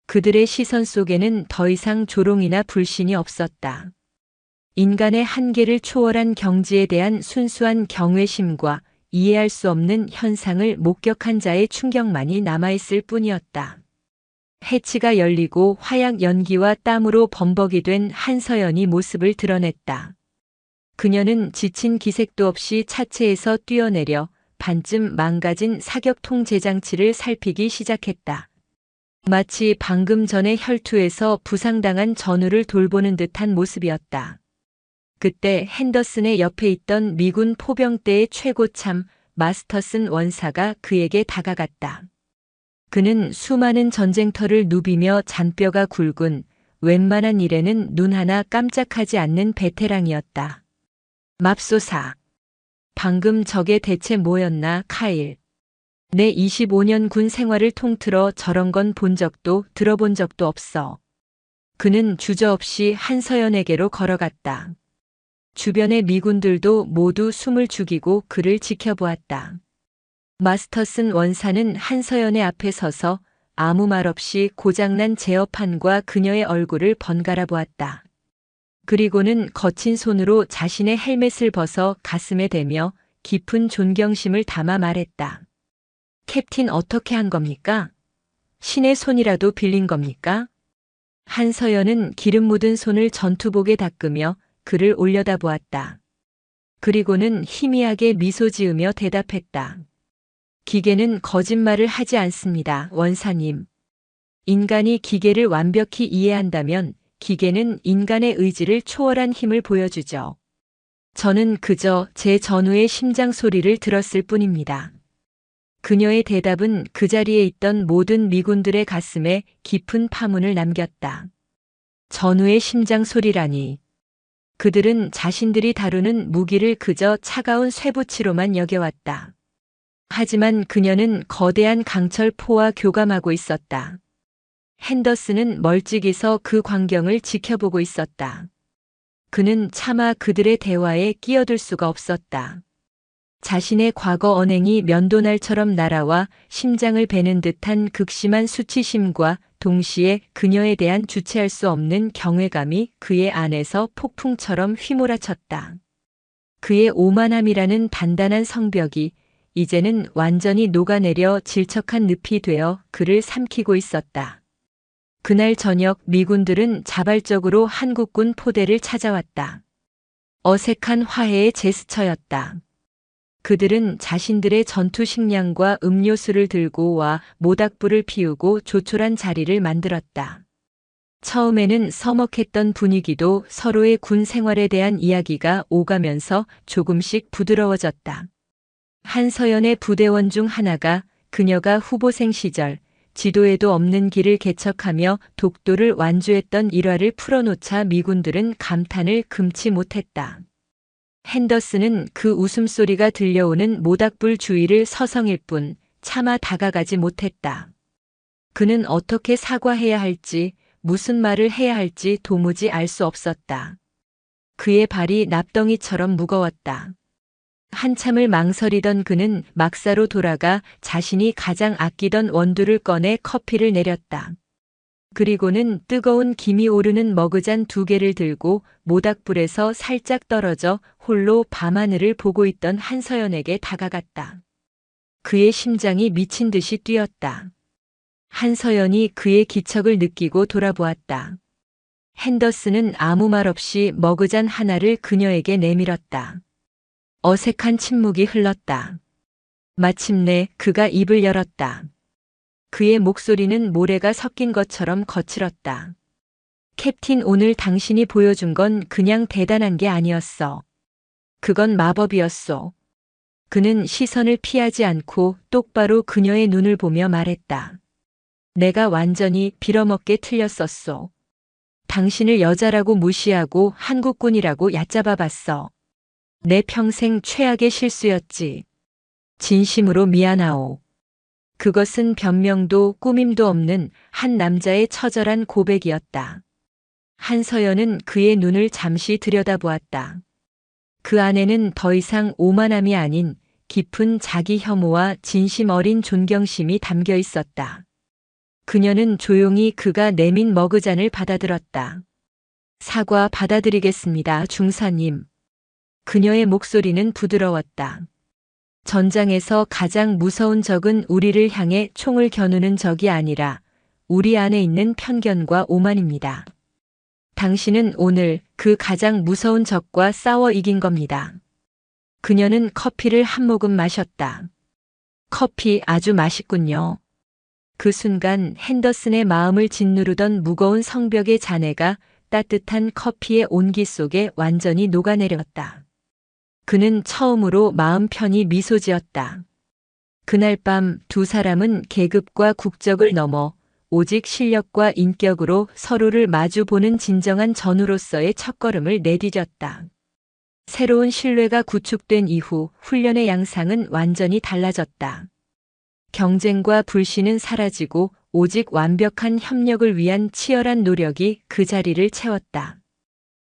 그들의 시선 속에는 더 이상 조롱이나 불신이 없었다. 인간의 한계를 초월한 경지에 대한 순수한 경외심과 이해할 수 없는 현상을 목격한 자의 충격만이 남아있을 뿐이었다. 해치가 열리고 화약 연기와 땀으로 범벅이 된 한서연이 모습을 드러냈다. 그녀는 지친 기색도 없이 차체에서 뛰어내려 반쯤 망가진 사격 통제 장치를 살피기 시작했다. 마치 방금 전에 혈투에서 부상당한 전우를 돌보는 듯한 모습이었다. 그때 핸더슨의 옆에 있던 미군 포병대의 최고참 마스터슨 원사가 그에게 다가갔다. 그는 수많은 전쟁터를 누비며 잔뼈가 굵은 웬만한 일에는 눈 하나 깜짝하지 않는 베테랑이었다. 맙소사. 방금 저게 대체 뭐였나, 카일. 내 25년 군 생활을 통틀어 저런 건 본 적도 들어본 적도 없어. 그는 주저없이 한서연에게로 걸어갔다. 주변의 미군들도 모두 숨을 죽이고 그를 지켜보았다. 마스터슨 원사는 한서연의 앞에 서서 아무 말 없이 고장난 제어판과 그녀의 얼굴을 번갈아 보았다. 그리고는 거친 손으로 자신의 헬멧을 벗어 가슴에 대며 깊은 존경심을 담아 말했다. 캡틴 어떻게 한 겁니까? 신의 손이라도 빌린 겁니까? 한서연은 기름 묻은 손을 전투복에 닦으며 그를 올려다보았다. 그리고는 희미하게 미소 지으며 대답했다. 기계는 거짓말을 하지 않습니다, 원사님. 인간이 기계를 완벽히 이해한다면 기계는 인간의 의지를 초월한 힘을 보여주죠. 저는 그저 제 전우의 심장 소리를 들었을 뿐입니다. 그녀의 대답은 그 자리에 있던 모든 미군들의 가슴에 깊은 파문을 남겼다. 전우의 심장 소리라니. 그들은 자신들이 다루는 무기를 그저 차가운 쇠붙이로만 여겨왔다. 하지만 그녀는 거대한 강철포와 교감하고 있었다. 핸더슨은 멀찍이서 그 광경을 지켜보고 있었다. 그는 차마 그들의 대화에 끼어들 수가 없었다. 자신의 과거 언행이 면도날처럼 날아와 심장을 베는 듯한 극심한 수치심과 동시에 그녀에 대한 주체할 수 없는 경외감이 그의 안에서 폭풍처럼 휘몰아쳤다. 그의 오만함이라는 단단한 성벽이 이제는 완전히 녹아내려 질척한 늪이 되어 그를 삼키고 있었다. 그날 저녁 미군들은 자발적으로 한국군 포대를 찾아왔다. 어색한 화해의 제스처였다. 그들은 자신들의 전투 식량과 음료수를 들고 와 모닥불을 피우고 조촐한 자리를 만들었다. 처음에는 서먹했던 분위기도 서로의 군 생활에 대한 이야기가 오가면서 조금씩 부드러워졌다. 한서연의 부대원 중 하나가 그녀가 후보생 시절 지도에도 없는 길을 개척하며 독도를 완주했던 일화를 풀어놓자 미군들은 감탄을 금치 못했다. 핸더슨은 그 웃음소리가 들려오는 모닥불 주위를 서성일 뿐 차마 다가가지 못했다. 그는 어떻게 사과해야 할지, 무슨 말을 해야 할지 도무지 알 수 없었다. 그의 발이 납덩이처럼 무거웠다. 한참을 망설이던 그는 막사로 돌아가 자신이 가장 아끼던 원두를 꺼내 커피를 내렸다. 그리고는 뜨거운 김이 오르는 머그잔 2개를 들고 모닥불에서 살짝 떨어져 홀로 밤하늘을 보고 있던 한서연에게 다가갔다. 그의 심장이 미친 듯이 뛰었다. 한서연이 그의 기척을 느끼고 돌아보았다. 핸더슨은 아무 말 없이 머그잔 하나를 그녀에게 내밀었다. 어색한 침묵이 흘렀다. 마침내 그가 입을 열었다. 그의 목소리는 모래가 섞인 것처럼 거칠었다. 캡틴, 오늘 당신이 보여준 건 그냥 대단한 게 아니었어. 그건 마법이었어. 그는 시선을 피하지 않고 똑바로 그녀의 눈을 보며 말했다. 내가 완전히 빌어먹게 틀렸었어. 당신을 여자라고 무시하고 한국군이라고 얕잡아 봤어. 내 평생 최악의 실수였지. 진심으로 미안하오. 그것은 변명도 꾸밈도 없는 한 남자의 처절한 고백이었다. 한서연은 그의 눈을 잠시 들여다보았다. 그 안에는 더 이상 오만함이 아닌 깊은 자기 혐오와 진심 어린 존경심이 담겨 있었다. 그녀는 조용히 그가 내민 머그잔을 받아들었다. 사과 받아드리겠습니다, 중사님. 그녀의 목소리는 부드러웠다. 전장에서 가장 무서운 적은 우리를 향해 총을 겨누는 적이 아니라 우리 안에 있는 편견과 오만입니다. 당신은 오늘 그 가장 무서운 적과 싸워 이긴 겁니다. 그녀는 커피를 한 모금 마셨다. 커피 아주 맛있군요. 그 순간 핸더슨의 마음을 짓누르던 무거운 성벽의 잔해가 따뜻한 커피의 온기 속에 완전히 녹아내렸다. 그는 처음으로 마음 편히 미소 지었다. 그날 밤 두 사람은 계급과 국적을 넘어 오직 실력과 인격으로 서로를 마주보는 진정한 전우로서의 첫걸음을 내디뎠다. 새로운 신뢰가 구축된 이후 훈련의 양상은 완전히 달라졌다. 경쟁과 불신은 사라지고 오직 완벽한 협력을 위한 치열한 노력이 그 자리를 채웠다.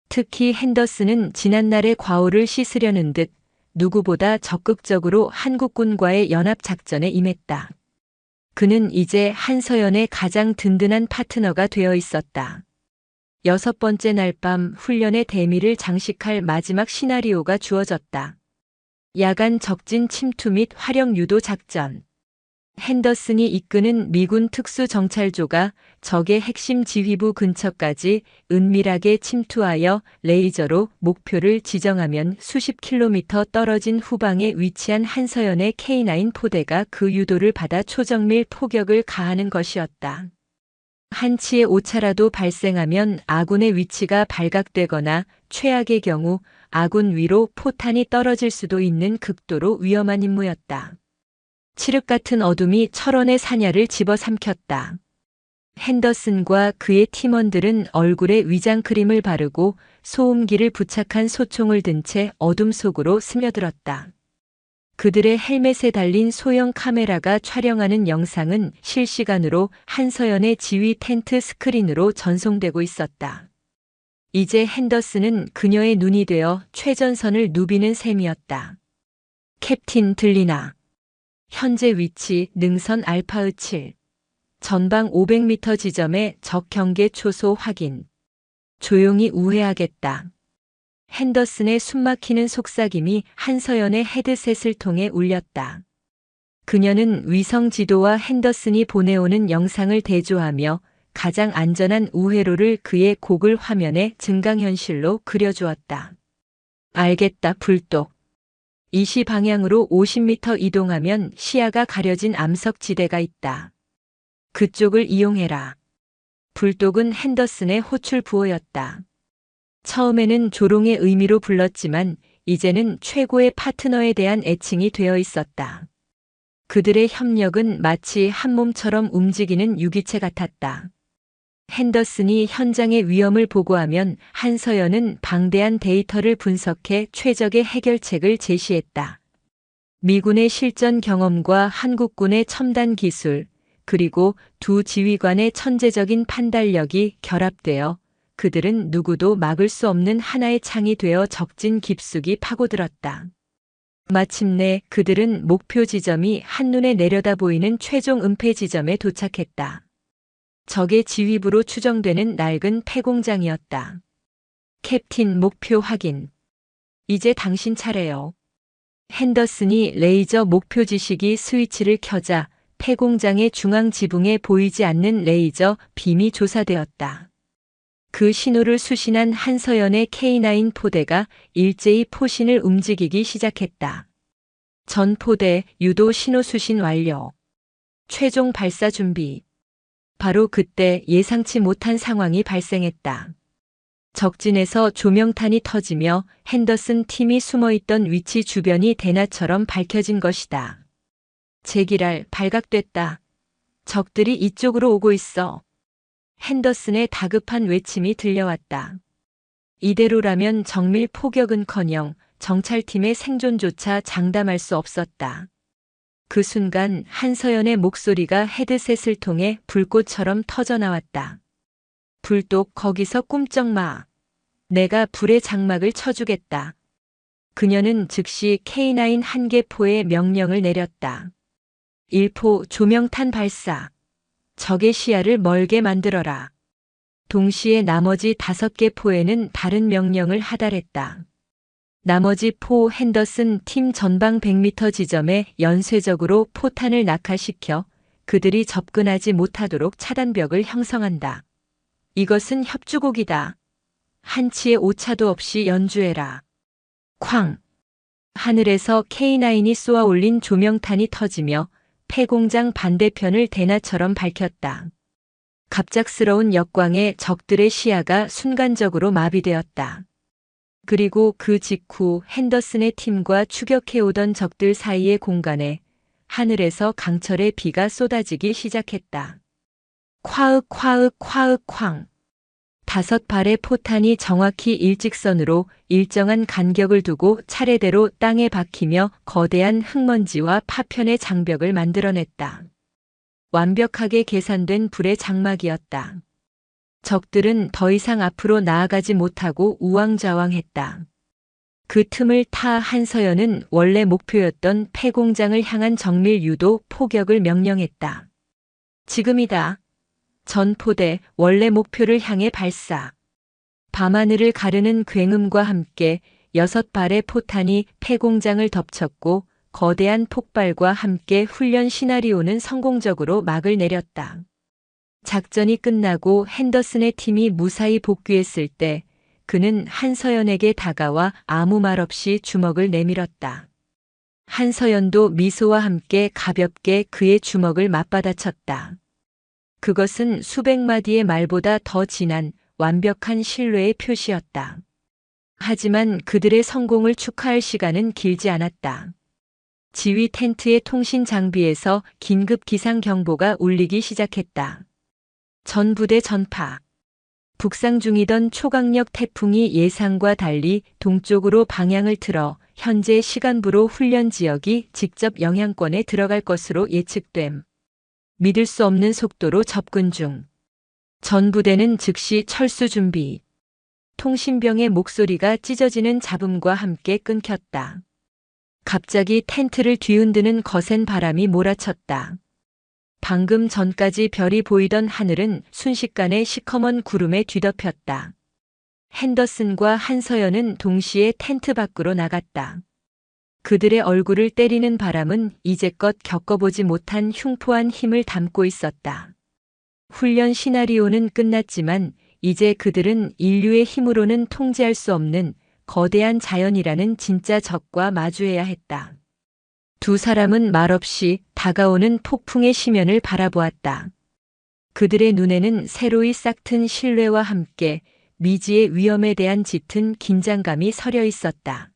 특히 핸더슨은 지난날의 과오를 씻으려는 듯 누구보다 적극적으로 한국군과의 연합작전에 임했다. 그는 이제 한서연의 가장 든든한 파트너가 되어 있었다. 6번째 날 밤 훈련의 대미를 장식할 마지막 시나리오가 주어졌다. 야간 적진 침투 및 화력 유도 작전. 핸더슨이 이끄는 미군 특수정찰조가 적의 핵심 지휘부 근처까지 은밀하게 침투하여 레이저로 목표를 지정하면 수십 킬로미터 떨어진 후방에 위치한 한서연의 K9 포대가 그 유도를 받아 초정밀 포격을 가하는 것이었다. 한치의 오차라도 발생하면 아군의 위치가 발각되거나 최악의 경우 아군 위로 포탄이 떨어질 수도 있는 극도로 위험한 임무였다. 칠흑 같은 어둠이 철원의 사냐를 집어삼켰다. 핸더슨과 그의 팀원들은 얼굴에 위장크림을 바르고 소음기를 부착한 소총을 든 채 어둠 속으로 스며들었다. 그들의 헬멧에 달린 소형 카메라가 촬영하는 영상은 실시간으로 한서연의 지휘 텐트 스크린으로 전송되고 있었다. 이제 핸더슨은 그녀의 눈이 되어 최전선을 누비는 셈이었다. 캡틴 들리나? 현재 위치 능선 알파의 7. 전방 500m 지점의 적 경계 초소 확인. 조용히 우회하겠다. 핸더슨의 숨막히는 속삭임이 한서연의 헤드셋을 통해 울렸다. 그녀는 위성 지도와 핸더슨이 보내오는 영상을 대조하며 가장 안전한 우회로를 그의 고글 화면에 증강현실로 그려주었다. 알겠다, 불독. 이 시 방향으로 50m 이동하면 시야가 가려진 암석지대가 있다. 그쪽을 이용해라. 불독은 핸더슨의 호출 부호였다. 처음에는 조롱의 의미로 불렀지만 이제는 최고의 파트너에 대한 애칭이 되어 있었다. 그들의 협력은 마치 한 몸처럼 움직이는 유기체 같았다. 핸더슨이 현장의 위험을 보고하면 한서연은 방대한 데이터를 분석해 최적의 해결책을 제시했다. 미군의 실전 경험과 한국군의 첨단 기술, 그리고 두 지휘관의 천재적인 판단력이 결합되어 그들은 누구도 막을 수 없는 하나의 창이 되어 적진 깊숙이 파고들었다. 마침내 그들은 목표 지점이 한눈에 내려다 보이는 최종 은폐 지점에 도착했다. 적의 지휘부로 추정되는 낡은 폐공장이었다. 캡틴, 목표 확인. 이제 당신 차례요. 핸더슨이 레이저 목표 지시기 스위치를 켜자 폐공장의 중앙 지붕에 보이지 않는 레이저 빔이 조사되었다. 그 신호를 수신한 한서연의 K9 포대가 일제히 포신을 움직이기 시작했다. 전 포대 유도 신호 수신 완료. 최종 발사 준비. 바로 그때 예상치 못한 상황이 발생했다. 적진에서 조명탄이 터지며 핸더슨 팀이 숨어있던 위치 주변이 대낮처럼 밝혀진 것이다. 제기랄, 발각됐다. 적들이 이쪽으로 오고 있어. 핸더슨의 다급한 외침이 들려왔다. 이대로라면 정밀 포격은커녕 정찰팀의 생존조차 장담할 수 없었다. 그 순간 한서연의 목소리가 헤드셋을 통해 불꽃처럼 터져나왔다. 불독, 거기서 꿈쩍 마. 내가 불의 장막을 쳐주겠다. 그녀는 즉시 K9 한 개 포의 명령을 내렸다. 1포 조명탄 발사. 적의 시야를 멀게 만들어라. 동시에 나머지 5개 포에는 다른 명령을 하달했다. 나머지 포 핸더슨 팀 전방 100m 지점에 연쇄적으로 포탄을 낙하시켜 그들이 접근하지 못하도록 차단벽을 형성한다. 이것은 협주곡이다. 한치의 오차도 없이 연주해라. 쾅! 하늘에서 K9이 쏘아 올린 조명탄이 터지며 폐공장 반대편을 대낮처럼 밝혔다. 갑작스러운 역광에 적들의 시야가 순간적으로 마비되었다. 그리고 그 직후 핸더슨의 팀과 추격해오던 적들 사이의 공간에 하늘에서 강철의 비가 쏟아지기 시작했다. 콰윽 콰윽 콰윽 쾅. 5발의 포탄이 정확히 일직선으로 일정한 간격을 두고 차례대로 땅에 박히며 거대한 흙먼지와 파편의 장벽을 만들어냈다. 완벽하게 계산된 불의 장막이었다. 적들은 더 이상 앞으로 나아가지 못하고 우왕좌왕했다. 그 틈을 타 한서연은 원래 목표였던 폐공장을 향한 정밀 유도 포격을 명령했다. 지금이다. 전 포대 원래 목표를 향해 발사. 밤하늘을 가르는 굉음과 함께 6발의 포탄이 폐공장을 덮쳤고 거대한 폭발과 함께 훈련 시나리오는 성공적으로 막을 내렸다. 작전이 끝나고 핸더슨의 팀이 무사히 복귀했을 때 그는 한서연에게 다가와 아무 말 없이 주먹을 내밀었다. 한서연도 미소와 함께 가볍게 그의 주먹을 맞받아쳤다. 그것은 수백 마디의 말보다 더 진한 완벽한 신뢰의 표시였다. 하지만 그들의 성공을 축하할 시간은 길지 않았다. 지휘 텐트의 통신 장비에서 긴급 기상 경보가 울리기 시작했다. 전 부대 전파. 북상 중이던 초강력 태풍이 예상과 달리 동쪽으로 방향을 틀어 현재 시간부로 훈련 지역이 직접 영향권에 들어갈 것으로 예측됨. 믿을 수 없는 속도로 접근 중. 전 부대는 즉시 철수 준비. 통신병의 목소리가 찢어지는 잡음과 함께 끊겼다. 갑자기 텐트를 뒤흔드는 거센 바람이 몰아쳤다. 방금 전까지 별이 보이던 하늘은 순식간에 시커먼 구름에 뒤덮였다. 핸더슨과 한서연은 동시에 텐트 밖으로 나갔다. 그들의 얼굴을 때리는 바람은 이제껏 겪어보지 못한 흉포한 힘을 담고 있었다. 훈련 시나리오는 끝났지만 이제 그들은 인류의 힘으로는 통제할 수 없는 거대한 자연이라는 진짜 적과 마주해야 했다. 두 사람은 말없이 다가오는 폭풍의 심연을 바라보았다. 그들의 눈에는 새로이 싹튼 신뢰와 함께 미지의 위험에 대한 짙은 긴장감이 서려 있었다.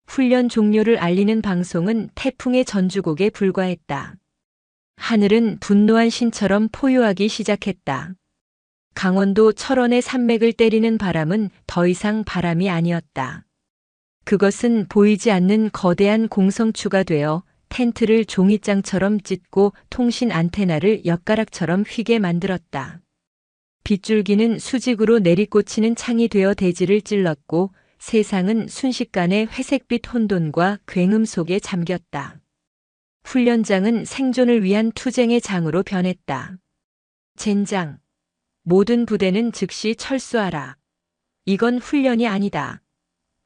훈련 종료를 알리는 방송은 태풍의 전주곡에 불과했다. 하늘은 분노한 신처럼 포효하기 시작했다. 강원도 철원의 산맥을 때리는 바람은 더 이상 바람이 아니었다. 그것은 보이지 않는 거대한 공성추가 되어 텐트를 종이장처럼 찢고 통신 안테나를 엿가락처럼 휘게 만들었다. 빗줄기는 수직으로 내리꽂히는 창이 되어 대지를 찔렀고 세상은 순식간에 회색빛 혼돈과 굉음 속에 잠겼다. 훈련장은 생존을 위한 투쟁의 장으로 변했다. 젠장. 모든 부대는 즉시 철수하라. 이건 훈련이 아니다.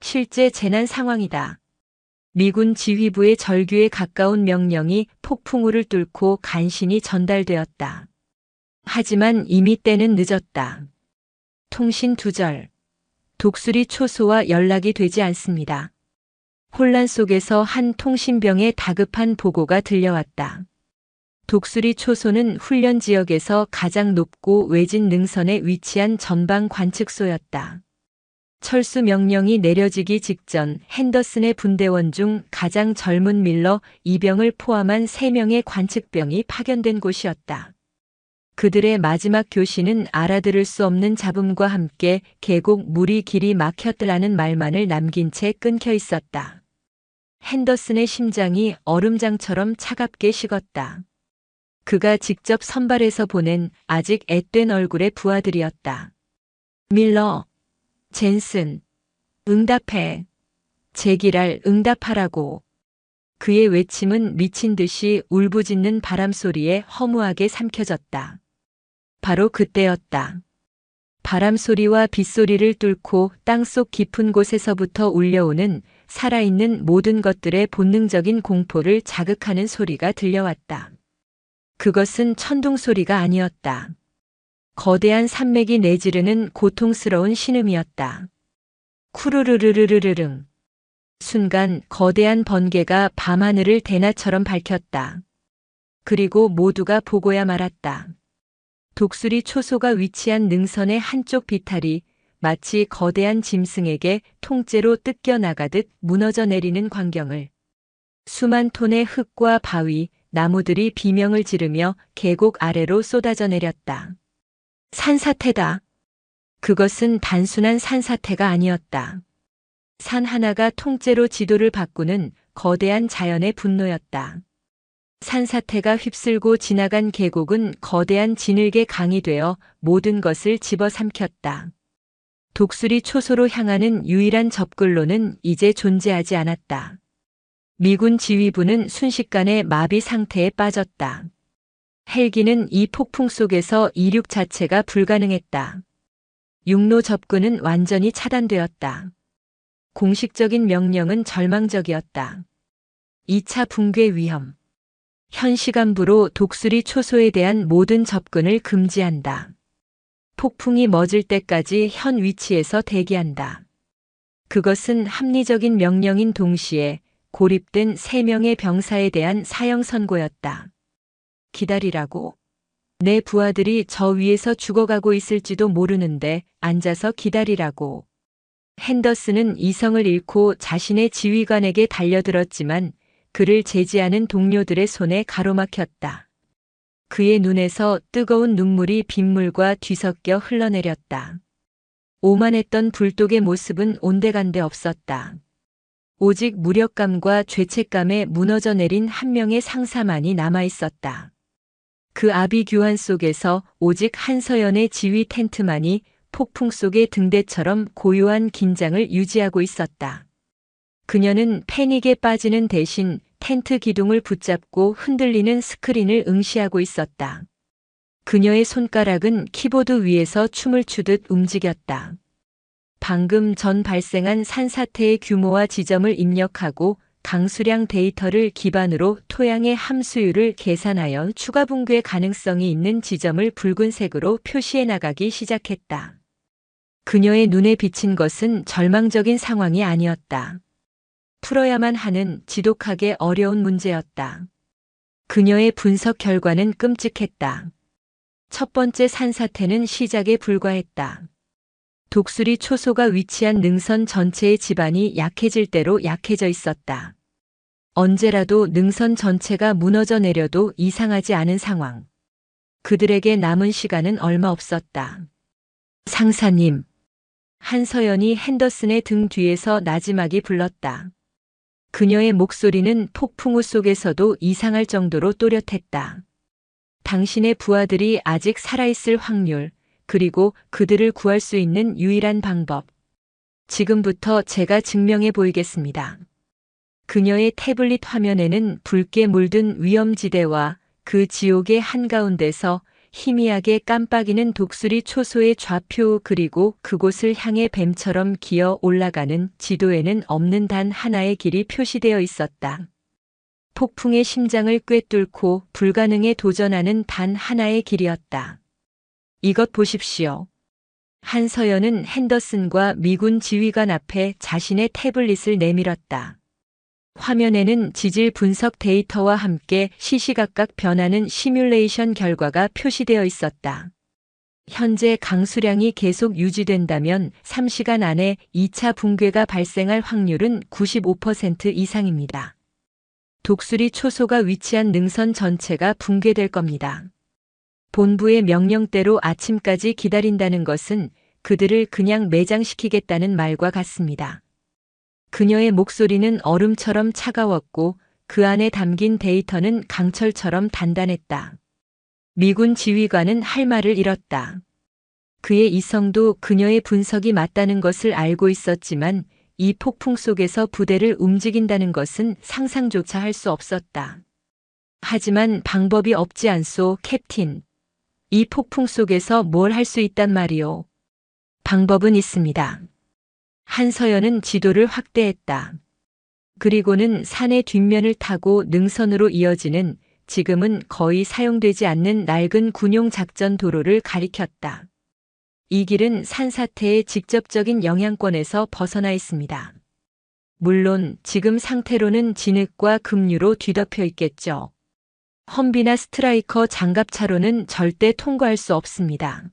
실제 재난 상황이다. 미군 지휘부의 절규에 가까운 명령이 폭풍우를 뚫고 간신히 전달되었다. 하지만 이미 때는 늦었다. 통신 두절. 독수리 초소와 연락이 되지 않습니다. 혼란 속에서 한 통신병의 다급한 보고가 들려왔다. 독수리 초소는 훈련 지역에서 가장 높고 외진 능선에 위치한 전방 관측소였다. 철수 명령이 내려지기 직전 핸더슨의 분대원 중 가장 젊은 밀러 2병을 포함한 3명의 관측병이 파견된 곳이었다. 그들의 마지막 교시는 알아들을 수 없는 잡음과 함께 계곡 물이 길이 막혔다라는 말만을 남긴 채 끊겨 있었다. 핸더슨의 심장이 얼음장처럼 차갑게 식었다. 그가 직접 선발해서 보낸 아직 앳된 얼굴의 부하들이었다. 밀러, 젠슨, 응답해. 제기랄 응답하라고. 그의 외침은 미친 듯이 울부짖는 바람 소리에 허무하게 삼켜졌다. 바로 그때였다. 바람 소리와 빗소리를 뚫고 땅속 깊은 곳에서부터 울려오는 살아있는 모든 것들의 본능적인 공포를 자극하는 소리가 들려왔다. 그것은 천둥 소리가 아니었다. 거대한 산맥이 내지르는 고통스러운 신음이었다. 쿠르르르르르릉. 순간 거대한 번개가 밤하늘을 대낮처럼 밝혔다. 그리고 모두가 보고야 말았다. 독수리 초소가 위치한 능선의 한쪽 비탈이 마치 거대한 짐승에게 통째로 뜯겨 나가듯 무너져 내리는 광경을. 수만 톤의 흙과 바위, 나무들이 비명을 지르며 계곡 아래로 쏟아져 내렸다. 산사태다. 그것은 단순한 산사태가 아니었다. 산 하나가 통째로 지도를 바꾸는 거대한 자연의 분노였다. 산사태가 휩쓸고 지나간 계곡은 거대한 진흙의 강이 되어 모든 것을 집어삼켰다. 독수리 초소로 향하는 유일한 접근로는 이제 존재하지 않았다. 미군 지휘부는 순식간에 마비 상태에 빠졌다. 헬기는 이 폭풍 속에서 이륙 자체가 불가능했다. 육로 접근은 완전히 차단되었다. 공식적인 명령은 절망적이었다. 2차 붕괴 위험. 현 시간부로 독수리 초소에 대한 모든 접근을 금지한다. 폭풍이 멎을 때까지 현 위치에서 대기한다. 그것은 합리적인 명령인 동시에 고립된 3명의 병사에 대한 사형 선고였다. 기다리라고. 내 부하들이 저 위에서 죽어가고 있을지도 모르는데 앉아서 기다리라고. 핸더슨은 이성을 잃고 자신의 지휘관에게 달려들었지만 그를 제지하는 동료들의 손에 가로막혔다. 그의 눈에서 뜨거운 눈물이 빗물과 뒤섞여 흘러내렸다. 오만했던 불독의 모습은 온데간데 없었다. 오직 무력감과 죄책감에 무너져 내린 한 명의 상사만이 남아있었다. 그 아비규환 속에서 오직 한서연의 지휘 텐트만이 폭풍 속의 등대처럼 고요한 긴장을 유지하고 있었다. 그녀는 패닉에 빠지는 대신 텐트 기둥을 붙잡고 흔들리는 스크린을 응시하고 있었다. 그녀의 손가락은 키보드 위에서 춤을 추듯 움직였다. 방금 전 발생한 산사태의 규모와 지점을 입력하고 강수량 데이터를 기반으로 토양의 함수율을 계산하여 추가 붕괴 가능성이 있는 지점을 붉은색으로 표시해 나가기 시작했다. 그녀의 눈에 비친 것은 절망적인 상황이 아니었다. 풀어야만 하는 지독하게 어려운 문제였다. 그녀의 분석 결과는 끔찍했다. 첫 번째 산사태는 시작에 불과했다. 독수리 초소가 위치한 능선 전체의 지반이 약해질 대로 약해져 있었다. 언제라도 능선 전체가 무너져 내려도 이상하지 않은 상황. 그들에게 남은 시간은 얼마 없었다. 상사님. 한서연이 핸더슨의 등 뒤에서 나지막이 불렀다. 그녀의 목소리는 폭풍우 속에서도 이상할 정도로 또렷했다. 당신의 부하들이 아직 살아있을 확률, 그리고 그들을 구할 수 있는 유일한 방법. 지금부터 제가 증명해 보이겠습니다. 그녀의 태블릿 화면에는 붉게 물든 위험지대와 그 지옥의 한가운데서 희미하게 깜빡이는 독수리 초소의 좌표 그리고 그곳을 향해 뱀처럼 기어 올라가는 지도에는 없는 단 하나의 길이 표시되어 있었다. 폭풍의 심장을 꿰뚫고 불가능에 도전하는 단 하나의 길이었다. 이것 보십시오. 한서연은 핸더슨과 미군 지휘관 앞에 자신의 태블릿을 내밀었다. 화면에는 지질 분석 데이터와 함께 시시각각 변하는 시뮬레이션 결과가 표시되어 있었다. 현재 강수량이 계속 유지된다면 3시간 안에 2차 붕괴가 발생할 확률은 95% 이상입니다. 독수리 초소가 위치한 능선 전체가 붕괴될 겁니다. 본부의 명령대로 아침까지 기다린다는 것은 그들을 그냥 매장시키겠다는 말과 같습니다. 그녀의 목소리는 얼음처럼 차가웠고 그 안에 담긴 데이터는 강철처럼 단단했다. 미군 지휘관은 할 말을 잃었다. 그의 이성도 그녀의 분석이 맞다는 것을 알고 있었지만 이 폭풍 속에서 부대를 움직인다는 것은 상상조차 할 수 없었다. 하지만 방법이 없지 않소, 캡틴. 이 폭풍 속에서 뭘 할 수 있단 말이오. 방법은 있습니다. 한서연은 지도를 확대했다. 그리고는 산의 뒷면을 타고 능선으로 이어지는 지금은 거의 사용되지 않는 낡은 군용 작전 도로를 가리켰다. 이 길은 산사태의 직접적인 영향권에서 벗어나 있습니다. 물론 지금 상태로는 진흙과 급류로 뒤덮여 있겠죠. 험비나 스트라이커 장갑차로는 절대 통과할 수 없습니다.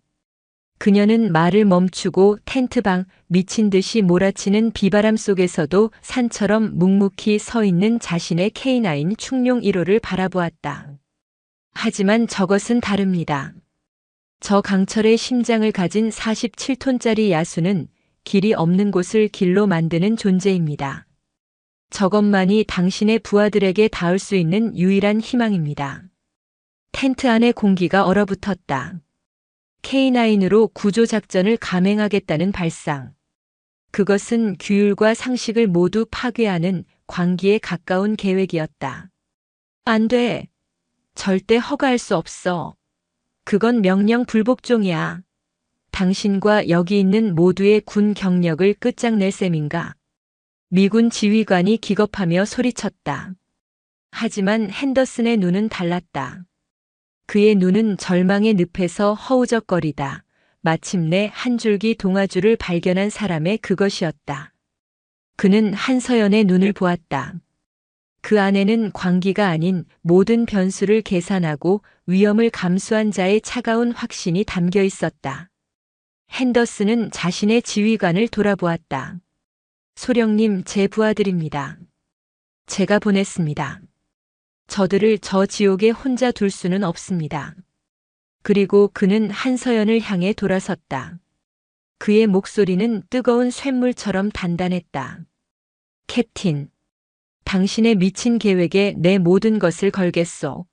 그녀는 말을 멈추고 텐트방 미친 듯이 몰아치는 비바람 속에서도 산처럼 묵묵히 서 있는 자신의 K9 충룡 1호를 바라보았다. 하지만 저것은 다릅니다. 저 강철의 심장을 가진 47톤짜리 야수는 길이 없는 곳을 길로 만드는 존재입니다. 저것만이 당신의 부하들에게 닿을 수 있는 유일한 희망입니다. 텐트 안의 공기가 얼어붙었다. K9으로 구조작전을 감행하겠다는 발상. 그것은 규율과 상식을 모두 파괴하는 광기에 가까운 계획이었다. 안 돼. 절대 허가할 수 없어. 그건 명령 불복종이야. 당신과 여기 있는 모두의 군 경력을 끝장낼 셈인가? 미군 지휘관이 기겁하며 소리쳤다. 하지만 핸더슨의 눈은 달랐다. 그의 눈은 절망의 늪에서 허우적거리다. 마침내 한 줄기 동아줄을 발견한 사람의 그것이었다. 그는 한서연의 눈을 보았다. 그 안에는 광기가 아닌 모든 변수를 계산하고 위험을 감수한 자의 차가운 확신이 담겨 있었다. 핸더슨은 자신의 지휘관을 돌아보았다. 소령님, 제 부하들입니다. 제가 보냈습니다. 저들을 저 지옥에 혼자 둘 수는 없습니다. 그리고 그는 한서연을 향해 돌아섰다. 그의 목소리는 뜨거운 쇳물처럼 단단했다. 캡틴, 당신의 미친 계획에 내 모든 것을 걸겠소.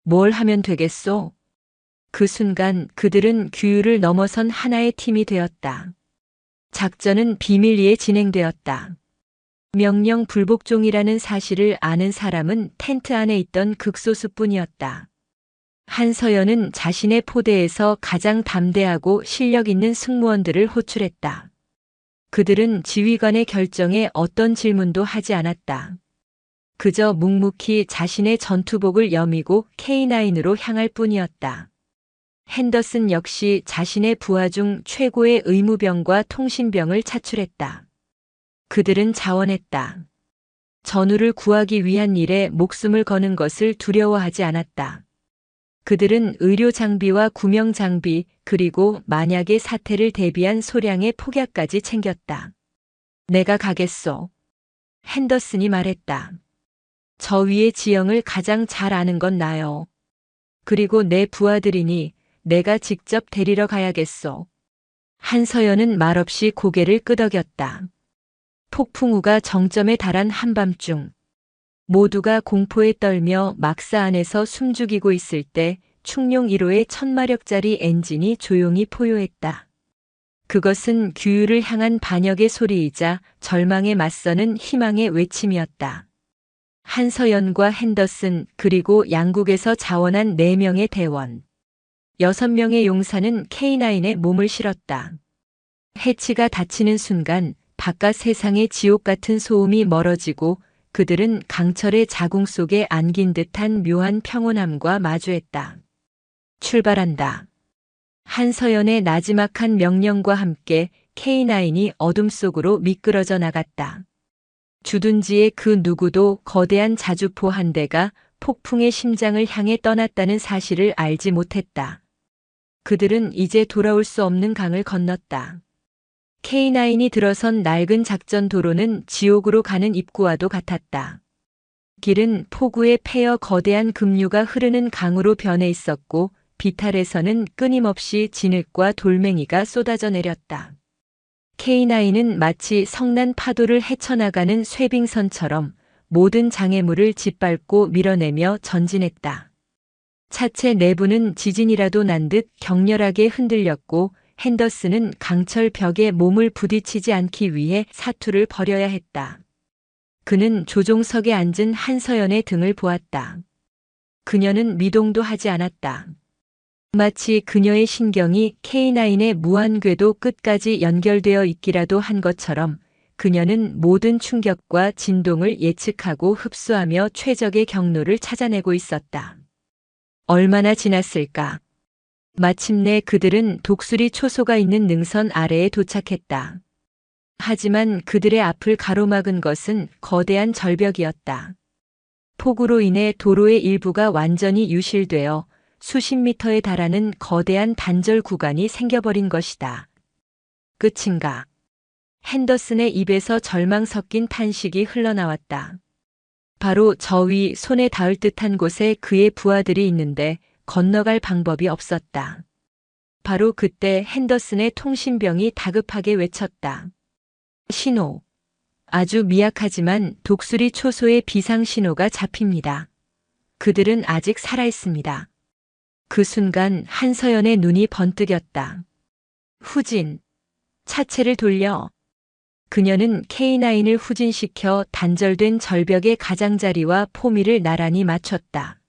뭘 하면 되겠소? 그 순간 그들은 규율을 넘어선 하나의 팀이 되었다. 작전은 비밀리에 진행되었다. 명령 불복종이라는 사실을 아는 사람은 텐트 안에 있던 극소수뿐이었다. 한서연은 자신의 포대에서 가장 담대하고 실력 있는 승무원들을 호출했다. 그들은 지휘관의 결정에 어떤 질문도 하지 않았다. 그저 묵묵히 자신의 전투복을 여미고 K9으로 향할 뿐이었다. 핸더슨 역시 자신의 부하 중 최고의 의무병과 통신병을 차출했다. 그들은 자원했다. 전우를 구하기 위한 일에 목숨을 거는 것을 두려워하지 않았다. 그들은 의료 장비와 구명 장비 그리고 만약의 사태를 대비한 소량의 폭약까지 챙겼다. 내가 가겠소. 핸더슨이 말했다. 저 위의 지형을 가장 잘 아는 건 나요. 그리고 내 부하들이니 내가 직접 데리러 가야겠소. 한서연은 말없이 고개를 끄덕였다. 폭풍우가 정점에 달한 한밤중 모두가 공포에 떨며 막사 안에서 숨죽이고 있을 때 충룡 1호의 1000마력짜리 엔진이 조용히 포효했다. 그것은 규율을 향한 반역의 소리이자 절망에 맞서는 희망의 외침이었다. 한서연과 핸더슨 그리고 양국에서 자원한 4명의 대원. 6명의 용사는 K9에 몸을 실었다. 해치가 닫히는 순간 바깥 세상의 지옥 같은 소음이 멀어지고 그들은 강철의 자궁 속에 안긴 듯한 묘한 평온함과 마주했다. 출발한다. 한서연의 나지막한 명령과 함께 K9이 어둠 속으로 미끄러져 나갔다. 주둔지의 그 누구도 거대한 자주포 한 대가 폭풍의 심장을 향해 떠났다는 사실을 알지 못했다. 그들은 이제 돌아올 수 없는 강을 건넜다. K9이 들어선 낡은 작전 도로는 지옥으로 가는 입구와도 같았다. 길은 폭우에 패여 거대한 급류가 흐르는 강으로 변해 있었고 비탈에서는 끊임없이 진흙과 돌멩이가 쏟아져 내렸다. K9은 마치 성난 파도를 헤쳐나가는 쇠빙선처럼 모든 장애물을 짓밟고 밀어내며 전진했다. 차체 내부는 지진이라도 난 듯 격렬하게 흔들렸고 핸더슨은 강철 벽에 몸을 부딪히지 않기 위해 사투를 벌여야 했다. 그는 조종석에 앉은 한서연의 등을 보았다. 그녀는 미동도 하지 않았다. 마치 그녀의 신경이 K9의 무한 궤도 끝까지 연결되어 있기라도 한 것처럼 그녀는 모든 충격과 진동을 예측하고 흡수하며 최적의 경로를 찾아내고 있었다. 얼마나 지났을까? 마침내 그들은 독수리 초소가 있는 능선 아래에 도착했다. 하지만 그들의 앞을 가로막은 것은 거대한 절벽이었다. 폭우로 인해 도로의 일부가 완전히 유실되어 수십 미터에 달하는 거대한 단절 구간이 생겨버린 것이다. 끝인가? 핸더슨의 입에서 절망 섞인 탄식이 흘러나왔다. 바로 저 위 손에 닿을 듯한 곳에 그의 부하들이 있는데 건너갈 방법이 없었다. 바로 그때 핸더슨의 통신병이 다급하게 외쳤다. 신호. 아주 미약하지만 독수리 초소의 비상 신호가 잡힙니다. 그들은 아직 살아있습니다. 그 순간 한서연의 눈이 번뜩였다. 후진. 차체를 돌려. 그녀는 K9을 후진시켜 단절된 절벽의 가장자리와 포미를 나란히 맞췄다.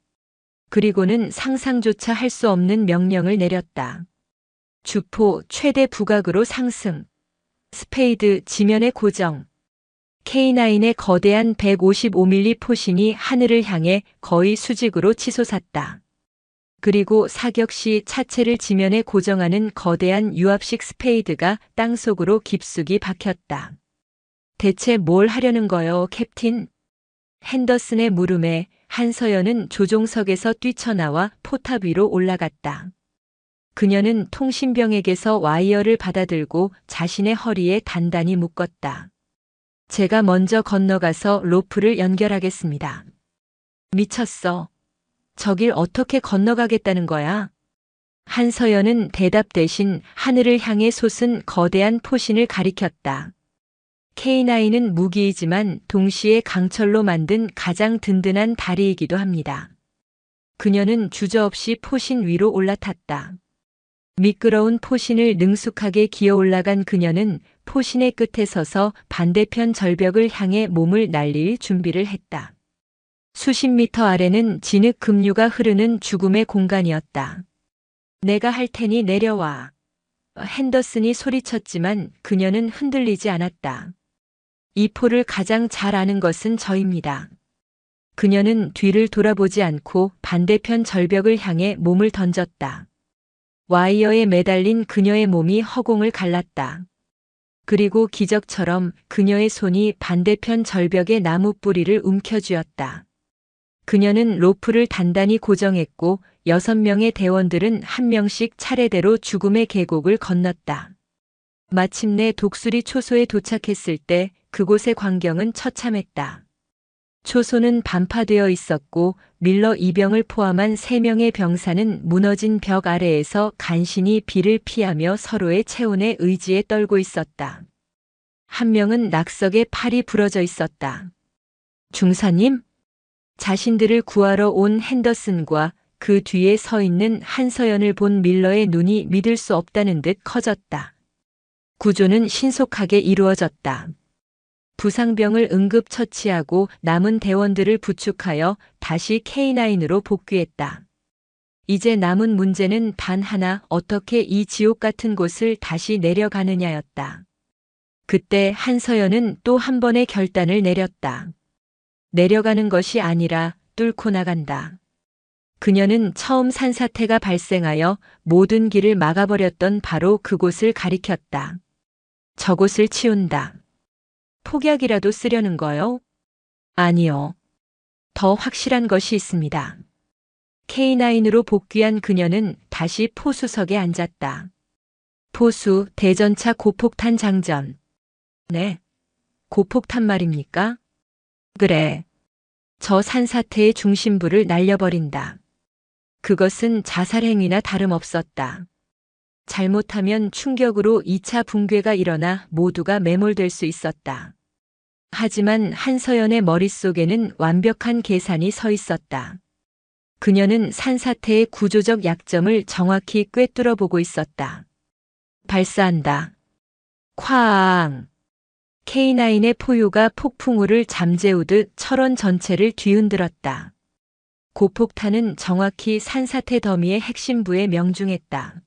그리고는 상상조차 할 수 없는 명령을 내렸다. 주포 최대 부각으로 상승. 스페이드 지면에 고정. K9의 거대한 155mm 포신이 하늘을 향해 거의 수직으로 치솟았다. 그리고 사격 시 차체를 지면에 고정하는 거대한 유압식 스페이드가 땅속으로 깊숙이 박혔다. 대체 뭘 하려는 거요, 캡틴? 핸더슨의 물음에 한서연은 조종석에서 뛰쳐나와 포탑 위로 올라갔다. 그녀는 통신병에게서 와이어를 받아들고 자신의 허리에 단단히 묶었다. 제가 먼저 건너가서 로프를 연결하겠습니다. 미쳤어. 저길 어떻게 건너가겠다는 거야? 한서연은 대답 대신 하늘을 향해 솟은 거대한 포신을 가리켰다. K9은 무기이지만 동시에 강철로 만든 가장 든든한 다리이기도 합니다. 그녀는 주저없이 포신 위로 올라탔다. 미끄러운 포신을 능숙하게 기어 올라간 그녀는 포신의 끝에 서서 반대편 절벽을 향해 몸을 날릴 준비를 했다. 수십 미터 아래는 진흙 급류가 흐르는 죽음의 공간이었다. 내가 할 테니 내려와. 핸더슨이 소리쳤지만 그녀는 흔들리지 않았다. 이 포를 가장 잘 아는 것은 저입니다. 그녀는 뒤를 돌아보지 않고 반대편 절벽을 향해 몸을 던졌다. 와이어에 매달린 그녀의 몸이 허공을 갈랐다. 그리고 기적처럼 그녀의 손이 반대편 절벽의 나무 뿌리를 움켜쥐었다. 그녀는 로프를 단단히 고정했고 6명의 대원들은 한 명씩 차례대로 죽음의 계곡을 건넜다. 마침내 독수리 초소에 도착했을 때 그곳의 광경은 처참했다. 초소는 반파되어 있었고 밀러 이병을 포함한 3명의 병사는 무너진 벽 아래에서 간신히 비를 피하며 서로의 체온에 의지에 떨고 있었다. 한 명은 낙석에 팔이 부러져 있었다. 중사님? 자신들을 구하러 온 핸더슨과 그 뒤에 서 있는 한서연을 본 밀러의 눈이 믿을 수 없다는 듯 커졌다. 구조는 신속하게 이루어졌다. 부상병을 응급 처치하고 남은 대원들을 부축하여 다시 K9으로 복귀했다. 이제 남은 문제는 단 하나, 어떻게 이 지옥 같은 곳을 다시 내려가느냐였다. 그때 한서연은 또 한 번의 결단을 내렸다. 내려가는 것이 아니라 뚫고 나간다. 그녀는 처음 산사태가 발생하여 모든 길을 막아버렸던 바로 그곳을 가리켰다. 저곳을 치운다. 폭약이라도 쓰려는 거요? 아니요. 더 확실한 것이 있습니다. K9으로 복귀한 그녀는 다시 포수석에 앉았다. 포수 대전차 고폭탄 장전. 네. 고폭탄 말입니까? 그래. 저 산사태의 중심부를 날려버린다. 그것은 자살행위나 다름없었다. 잘못하면 충격으로 2차 붕괴가 일어나 모두가 매몰될 수 있었다. 하지만 한서연의 머릿속에는 완벽한 계산이 서 있었다. 그녀는 산사태의 구조적 약점을 정확히 꿰뚫어 보고 있었다. 발사한다. 쾅! K9의 포유가 폭풍우를 잠재우듯 철원 전체를 뒤흔들었다. 고폭탄은 정확히 산사태 더미의 핵심부에 명중했다.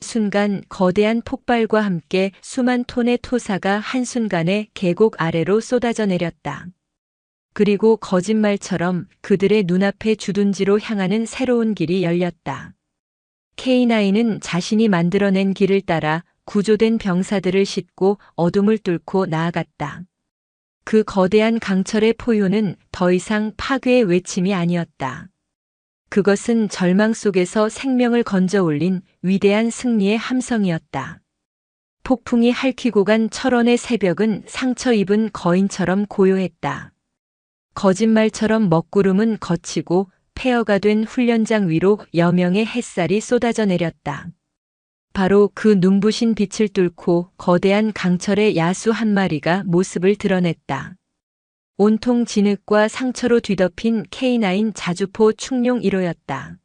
순간 거대한 폭발과 함께 수만 톤의 토사가 한순간에 계곡 아래로 쏟아져 내렸다. 그리고 거짓말처럼 그들의 눈앞에 주둔지로 향하는 새로운 길이 열렸다. K9은 자신이 만들어낸 길을 따라 구조된 병사들을 싣고 어둠을 뚫고 나아갔다. 그 거대한 강철의 포효는 더 이상 파괴의 외침이 아니었다. 그것은 절망 속에서 생명을 건져 올린 위대한 승리의 함성이었다. 폭풍이 핥히고 간 철원의 새벽은 상처 입은 거인처럼 고요했다. 거짓말처럼 먹구름은 걷히고 폐허가 된 훈련장 위로 여명의 햇살이 쏟아져 내렸다. 바로 그 눈부신 빛을 뚫고 거대한 강철의 야수 한 마리가 모습을 드러냈다. 온통 진흙과 상처로 뒤덮인 K9 자주포 충룡 1호였다.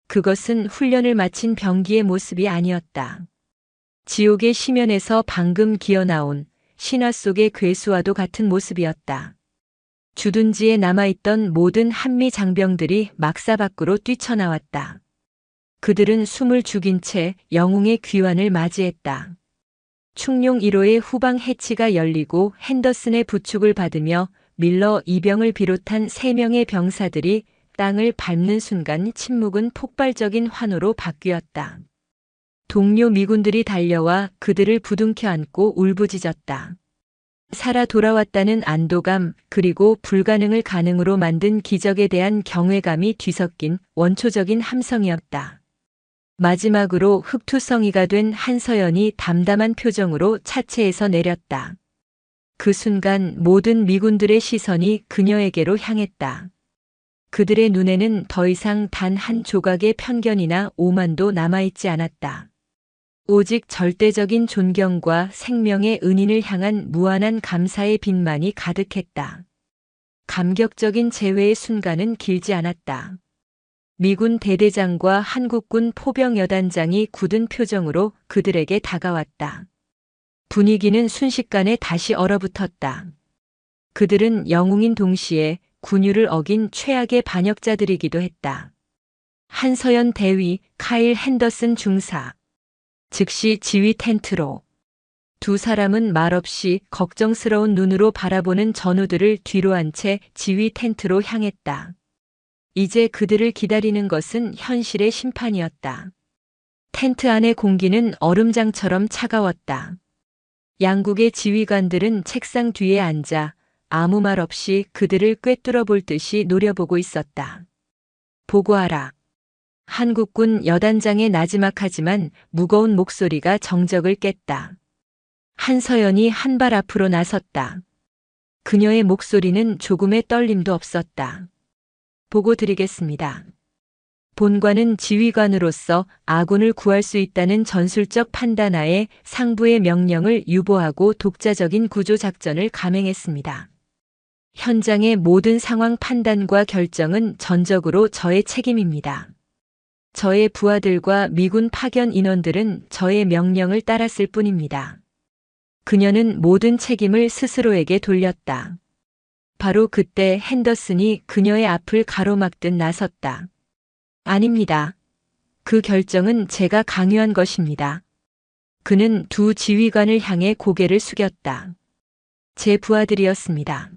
그것은 훈련을 마친 병기의 모습이 아니었다. 지옥의 심연에서 방금 기어나온 신화 속의 괴수와도 같은 모습이었다. 주둔지에 남아있던 모든 한미 장병들이 막사 밖으로 뛰쳐나왔다. 그들은 숨을 죽인 채 영웅의 귀환을 맞이했다. 충룡 1호의 후방 해치가 열리고 핸더슨의 부축을 받으며 밀러 이병을 비롯한 3명의 병사들이 땅을 밟는 순간 침묵은 폭발적인 환호로 바뀌었다. 동료 미군들이 달려와 그들을 부둥켜 안고 울부짖었다. 살아 돌아왔다는 안도감, 그리고 불가능을 가능으로 만든 기적에 대한 경외감이 뒤섞인 원초적인 함성이었다. 마지막으로 흑투성이가 된 한서연이 담담한 표정으로 차체에서 내렸다. 그 순간 모든 미군들의 시선이 그녀에게로 향했다. 그들의 눈에는 더 이상 단 한 조각의 편견이나 오만도 남아있지 않았다. 오직 절대적인 존경과 생명의 은인을 향한 무한한 감사의 빛만이 가득했다. 감격적인 재회의 순간은 길지 않았다. 미군 대대장과 한국군 포병 여단장이 굳은 표정으로 그들에게 다가왔다. 분위기는 순식간에 다시 얼어붙었다. 그들은 영웅인 동시에 군율을 어긴 최악의 반역자들이기도 했다. 한서연 대위, 카일 핸더슨 중사. 즉시 지휘 텐트로. 두 사람은 말없이 걱정스러운 눈으로 바라보는 전우들을 뒤로 한 채 지휘 텐트로 향했다. 이제 그들을 기다리는 것은 현실의 심판이었다. 텐트 안의 공기는 얼음장처럼 차가웠다. 양국의 지휘관들은 책상 뒤에 앉아 아무 말 없이 그들을 꿰뚫어 볼 듯이 노려보고 있었다. 보고하라. 한국군 여단장의 나지막하지만 무거운 목소리가 정적을 깼다. 한서연이 한 발 앞으로 나섰다. 그녀의 목소리는 조금의 떨림도 없었다. 보고 드리겠습니다. 본관은 지휘관으로서 아군을 구할 수 있다는 전술적 판단하에 상부의 명령을 유보하고 독자적인 구조 작전을 감행했습니다. 현장의 모든 상황 판단과 결정은 전적으로 저의 책임입니다. 저의 부하들과 미군 파견 인원들은 저의 명령을 따랐을 뿐입니다. 그녀는 모든 책임을 스스로에게 돌렸다. 바로 그때 핸더슨이 그녀의 앞을 가로막듯 나섰다. 아닙니다. 그 결정은 제가 강요한 것입니다. 그는 두 지휘관을 향해 고개를 숙였다. 제 부하들이었습니다.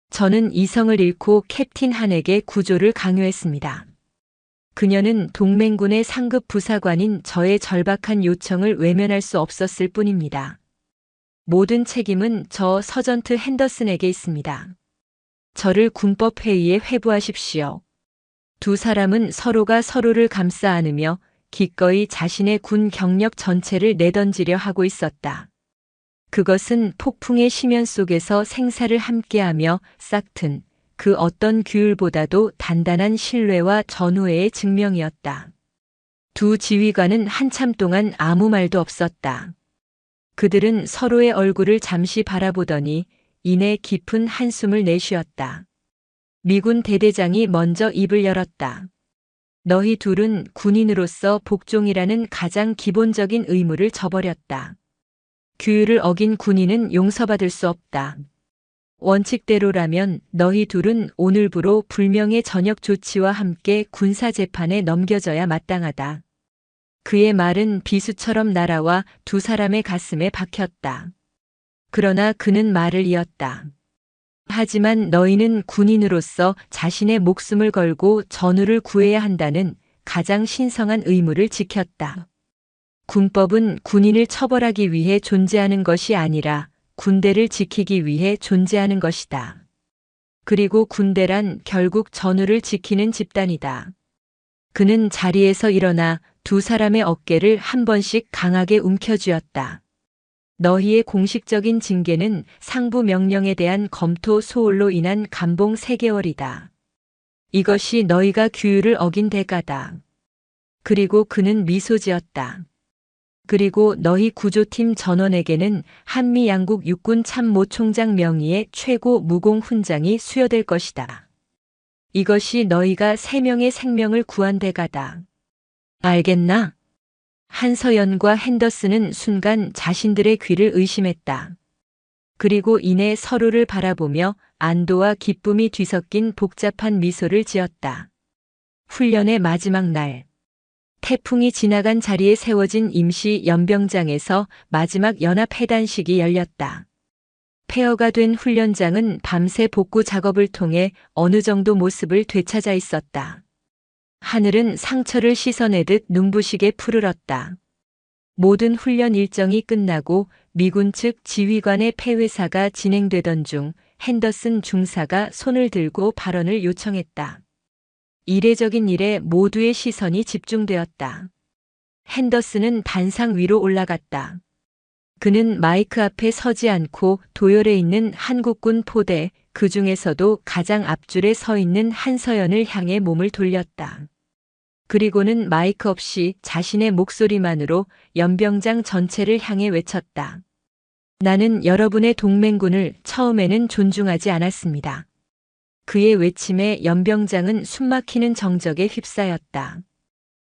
저는 이성을 잃고 캡틴 한에게 구조를 강요했습니다. 그녀는 동맹군의 상급 부사관인 저의 절박한 요청을 외면할 수 없었을 뿐입니다. 모든 책임은 저 서전트 핸더슨에게 있습니다. 저를 군법회의에 회부하십시오. 두 사람은 서로가 서로를 감싸 안으며 기꺼이 자신의 군 경력 전체를 내던지려 하고 있었다. 그것은 폭풍의 심연 속에서 생사를 함께하며 싹튼 그 어떤 규율보다도 단단한 신뢰와 전우애의 증명이었다. 두 지휘관은 한참 동안 아무 말도 없었다. 그들은 서로의 얼굴을 잠시 바라보더니 이내 깊은 한숨을 내쉬었다. 미군 대대장이 먼저 입을 열었다. 너희 둘은 군인으로서 복종이라는 가장 기본적인 의무를 저버렸다. 규율을 어긴 군인은 용서받을 수 없다. 원칙대로라면 너희 둘은 오늘부로 불명예 전역 조치와 함께 군사재판에 넘겨져야 마땅하다. 그의 말은 비수처럼 날아와 두 사람의 가슴에 박혔다. 그러나 그는 말을 이었다. 하지만 너희는 군인으로서 자신의 목숨을 걸고 전우를 구해야 한다는 가장 신성한 의무를 지켰다. 군법은 군인을 처벌하기 위해 존재하는 것이 아니라 군대를 지키기 위해 존재하는 것이다. 그리고 군대란 결국 전우를 지키는 집단이다. 그는 자리에서 일어나 두 사람의 어깨를 한 번씩 강하게 움켜쥐었다. 너희의 공식적인 징계는 상부 명령에 대한 검토 소홀로 인한 감봉 3개월이다. 이것이 너희가 규율을 어긴 대가다. 그리고 그는 미소 지었다. 그리고 너희 구조팀 전원에게는 한미 양국 육군 참모총장 명의의 최고 무공 훈장이 수여될 것이다. 이것이 너희가 3명의 생명을 구한 대가다. 알겠나? 한서연과 핸더슨은 순간 자신들의 귀를 의심했다. 그리고 이내 서로를 바라보며 안도와 기쁨이 뒤섞인 복잡한 미소를 지었다. 훈련의 마지막 날. 태풍이 지나간 자리에 세워진 임시 연병장에서 마지막 연합회단식이 열렸다. 폐허가 된 훈련장은 밤새 복구 작업을 통해 어느 정도 모습을 되찾아 있었다. 하늘은 상처를 씻어내듯 눈부시게 푸르렀다. 모든 훈련 일정이 끝나고 미군 측 지휘관의 폐회사가 진행되던 중 핸더슨 중사가 손을 들고 발언을 요청했다. 이례적인 일에 모두의 시선이 집중되었다. 핸더슨은 단상 위로 올라갔다. 그는 마이크 앞에 서지 않고 도열해 있는 한국군 포대, 그 중에서도 가장 앞줄에 서 있는 한서연을 향해 몸을 돌렸다. 그리고는 마이크 없이 자신의 목소리만으로 연병장 전체를 향해 외쳤다. 나는 여러분의 동맹군을 처음에는 존중하지 않았습니다. 그의 외침에 연병장은 숨막히는 정적에 휩싸였다.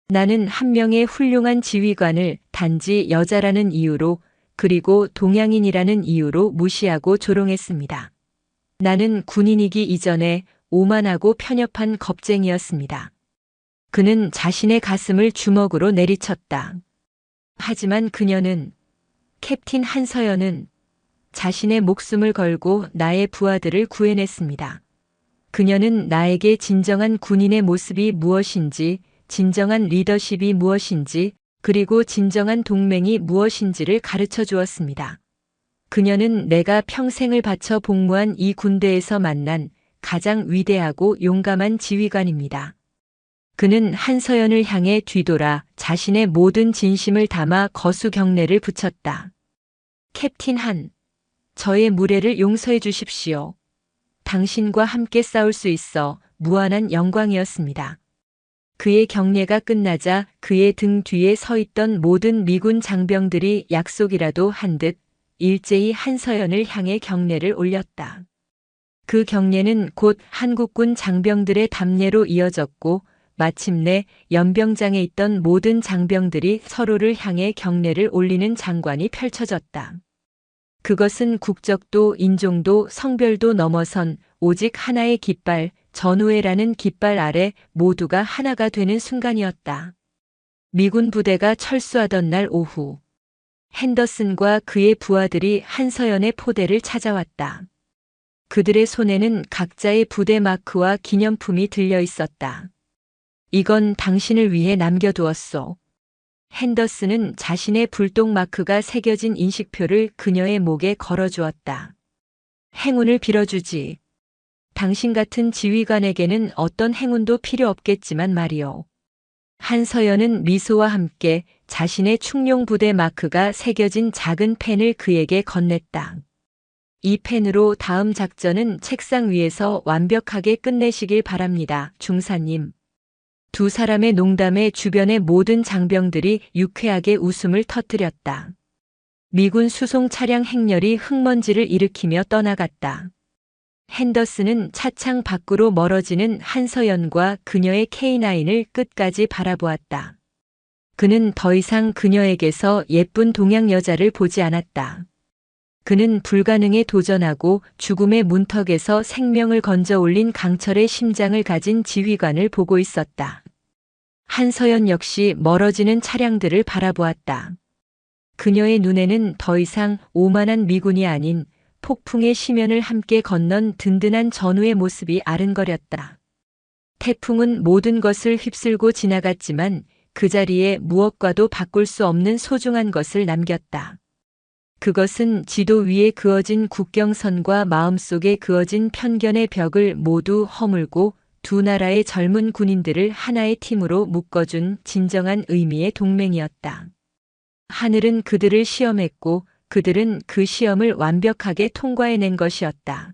나는 한 명의 훌륭한 지휘관을 단지 여자라는 이유로 그리고 동양인이라는 이유로 무시하고 조롱했습니다. 나는 군인이기 이전에 오만하고 편협한 겁쟁이였습니다. 그는 자신의 가슴을 주먹으로 내리쳤다. 하지만 그녀는, 캡틴 한서연은 자신의 목숨을 걸고 나의 부하들을 구해냈습니다. 그녀는 나에게 진정한 군인의 모습이 무엇인지, 진정한 리더십이 무엇인지, 그리고 진정한 동맹이 무엇인지를 가르쳐 주었습니다. 그녀는 내가 평생을 바쳐 복무한 이 군대에서 만난 가장 위대하고 용감한 지휘관입니다. 그는 한서연을 향해 뒤돌아 자신의 모든 진심을 담아 거수 경례를 붙였다. 캡틴 한, 저의 무례를 용서해 주십시오. 당신과 함께 싸울 수 있어 무한한 영광이었습니다. 그의 경례가 끝나자 그의 등 뒤에 서 있던 모든 미군 장병들이 약속이라도 한 듯 일제히 한서연을 향해 경례를 올렸다. 그 경례는 곧 한국군 장병들의 담례로 이어졌고 마침내 연병장에 있던 모든 장병들이 서로를 향해 경례를 올리는 장관이 펼쳐졌다. 그것은 국적도 인종도 성별도 넘어선 오직 하나의 깃발, 전우회라는 깃발 아래 모두가 하나가 되는 순간이었다. 미군 부대가 철수하던 날 오후, 핸더슨과 그의 부하들이 한서연의 포대를 찾아왔다. 그들의 손에는 각자의 부대 마크와 기념품이 들려 있었다. 이건 당신을 위해 남겨두었소. 핸더슨은 자신의 불똥 마크가 새겨진 인식표를 그녀의 목에 걸어주었다. 행운을 빌어주지. 당신 같은 지휘관에게는 어떤 행운도 필요 없겠지만 말이오. 한서연은 미소와 함께 자신의 충룡 부대 마크가 새겨진 작은 펜을 그에게 건넸다. 이 펜으로 다음 작전은 책상 위에서 완벽하게 끝내시길 바랍니다, 중사님. 두 사람의 농담에 주변의 모든 장병들이 유쾌하게 웃음을 터뜨렸다. 미군 수송 차량 행렬이 흙먼지를 일으키며 떠나갔다. 핸더슨은 차창 밖으로 멀어지는 한서연과 그녀의 K9을 끝까지 바라보았다. 그는 더 이상 그녀에게서 예쁜 동양 여자를 보지 않았다. 그는 불가능에 도전하고 죽음의 문턱에서 생명을 건져 올린 강철의 심장을 가진 지휘관을 보고 있었다. 한서연 역시 멀어지는 차량들을 바라보았다. 그녀의 눈에는 더 이상 오만한 미군이 아닌 폭풍의 심연을 함께 건넌 든든한 전우의 모습이 아른거렸다. 태풍은 모든 것을 휩쓸고 지나갔지만 그 자리에 무엇과도 바꿀 수 없는 소중한 것을 남겼다. 그것은 지도 위에 그어진 국경선과 마음속에 그어진 편견의 벽을 모두 허물고 두 나라의 젊은 군인들을 하나의 팀으로 묶어준 진정한 의미의 동맹이었다. 하늘은 그들을 시험했고 그들은 그 시험을 완벽하게 통과해낸 것이었다.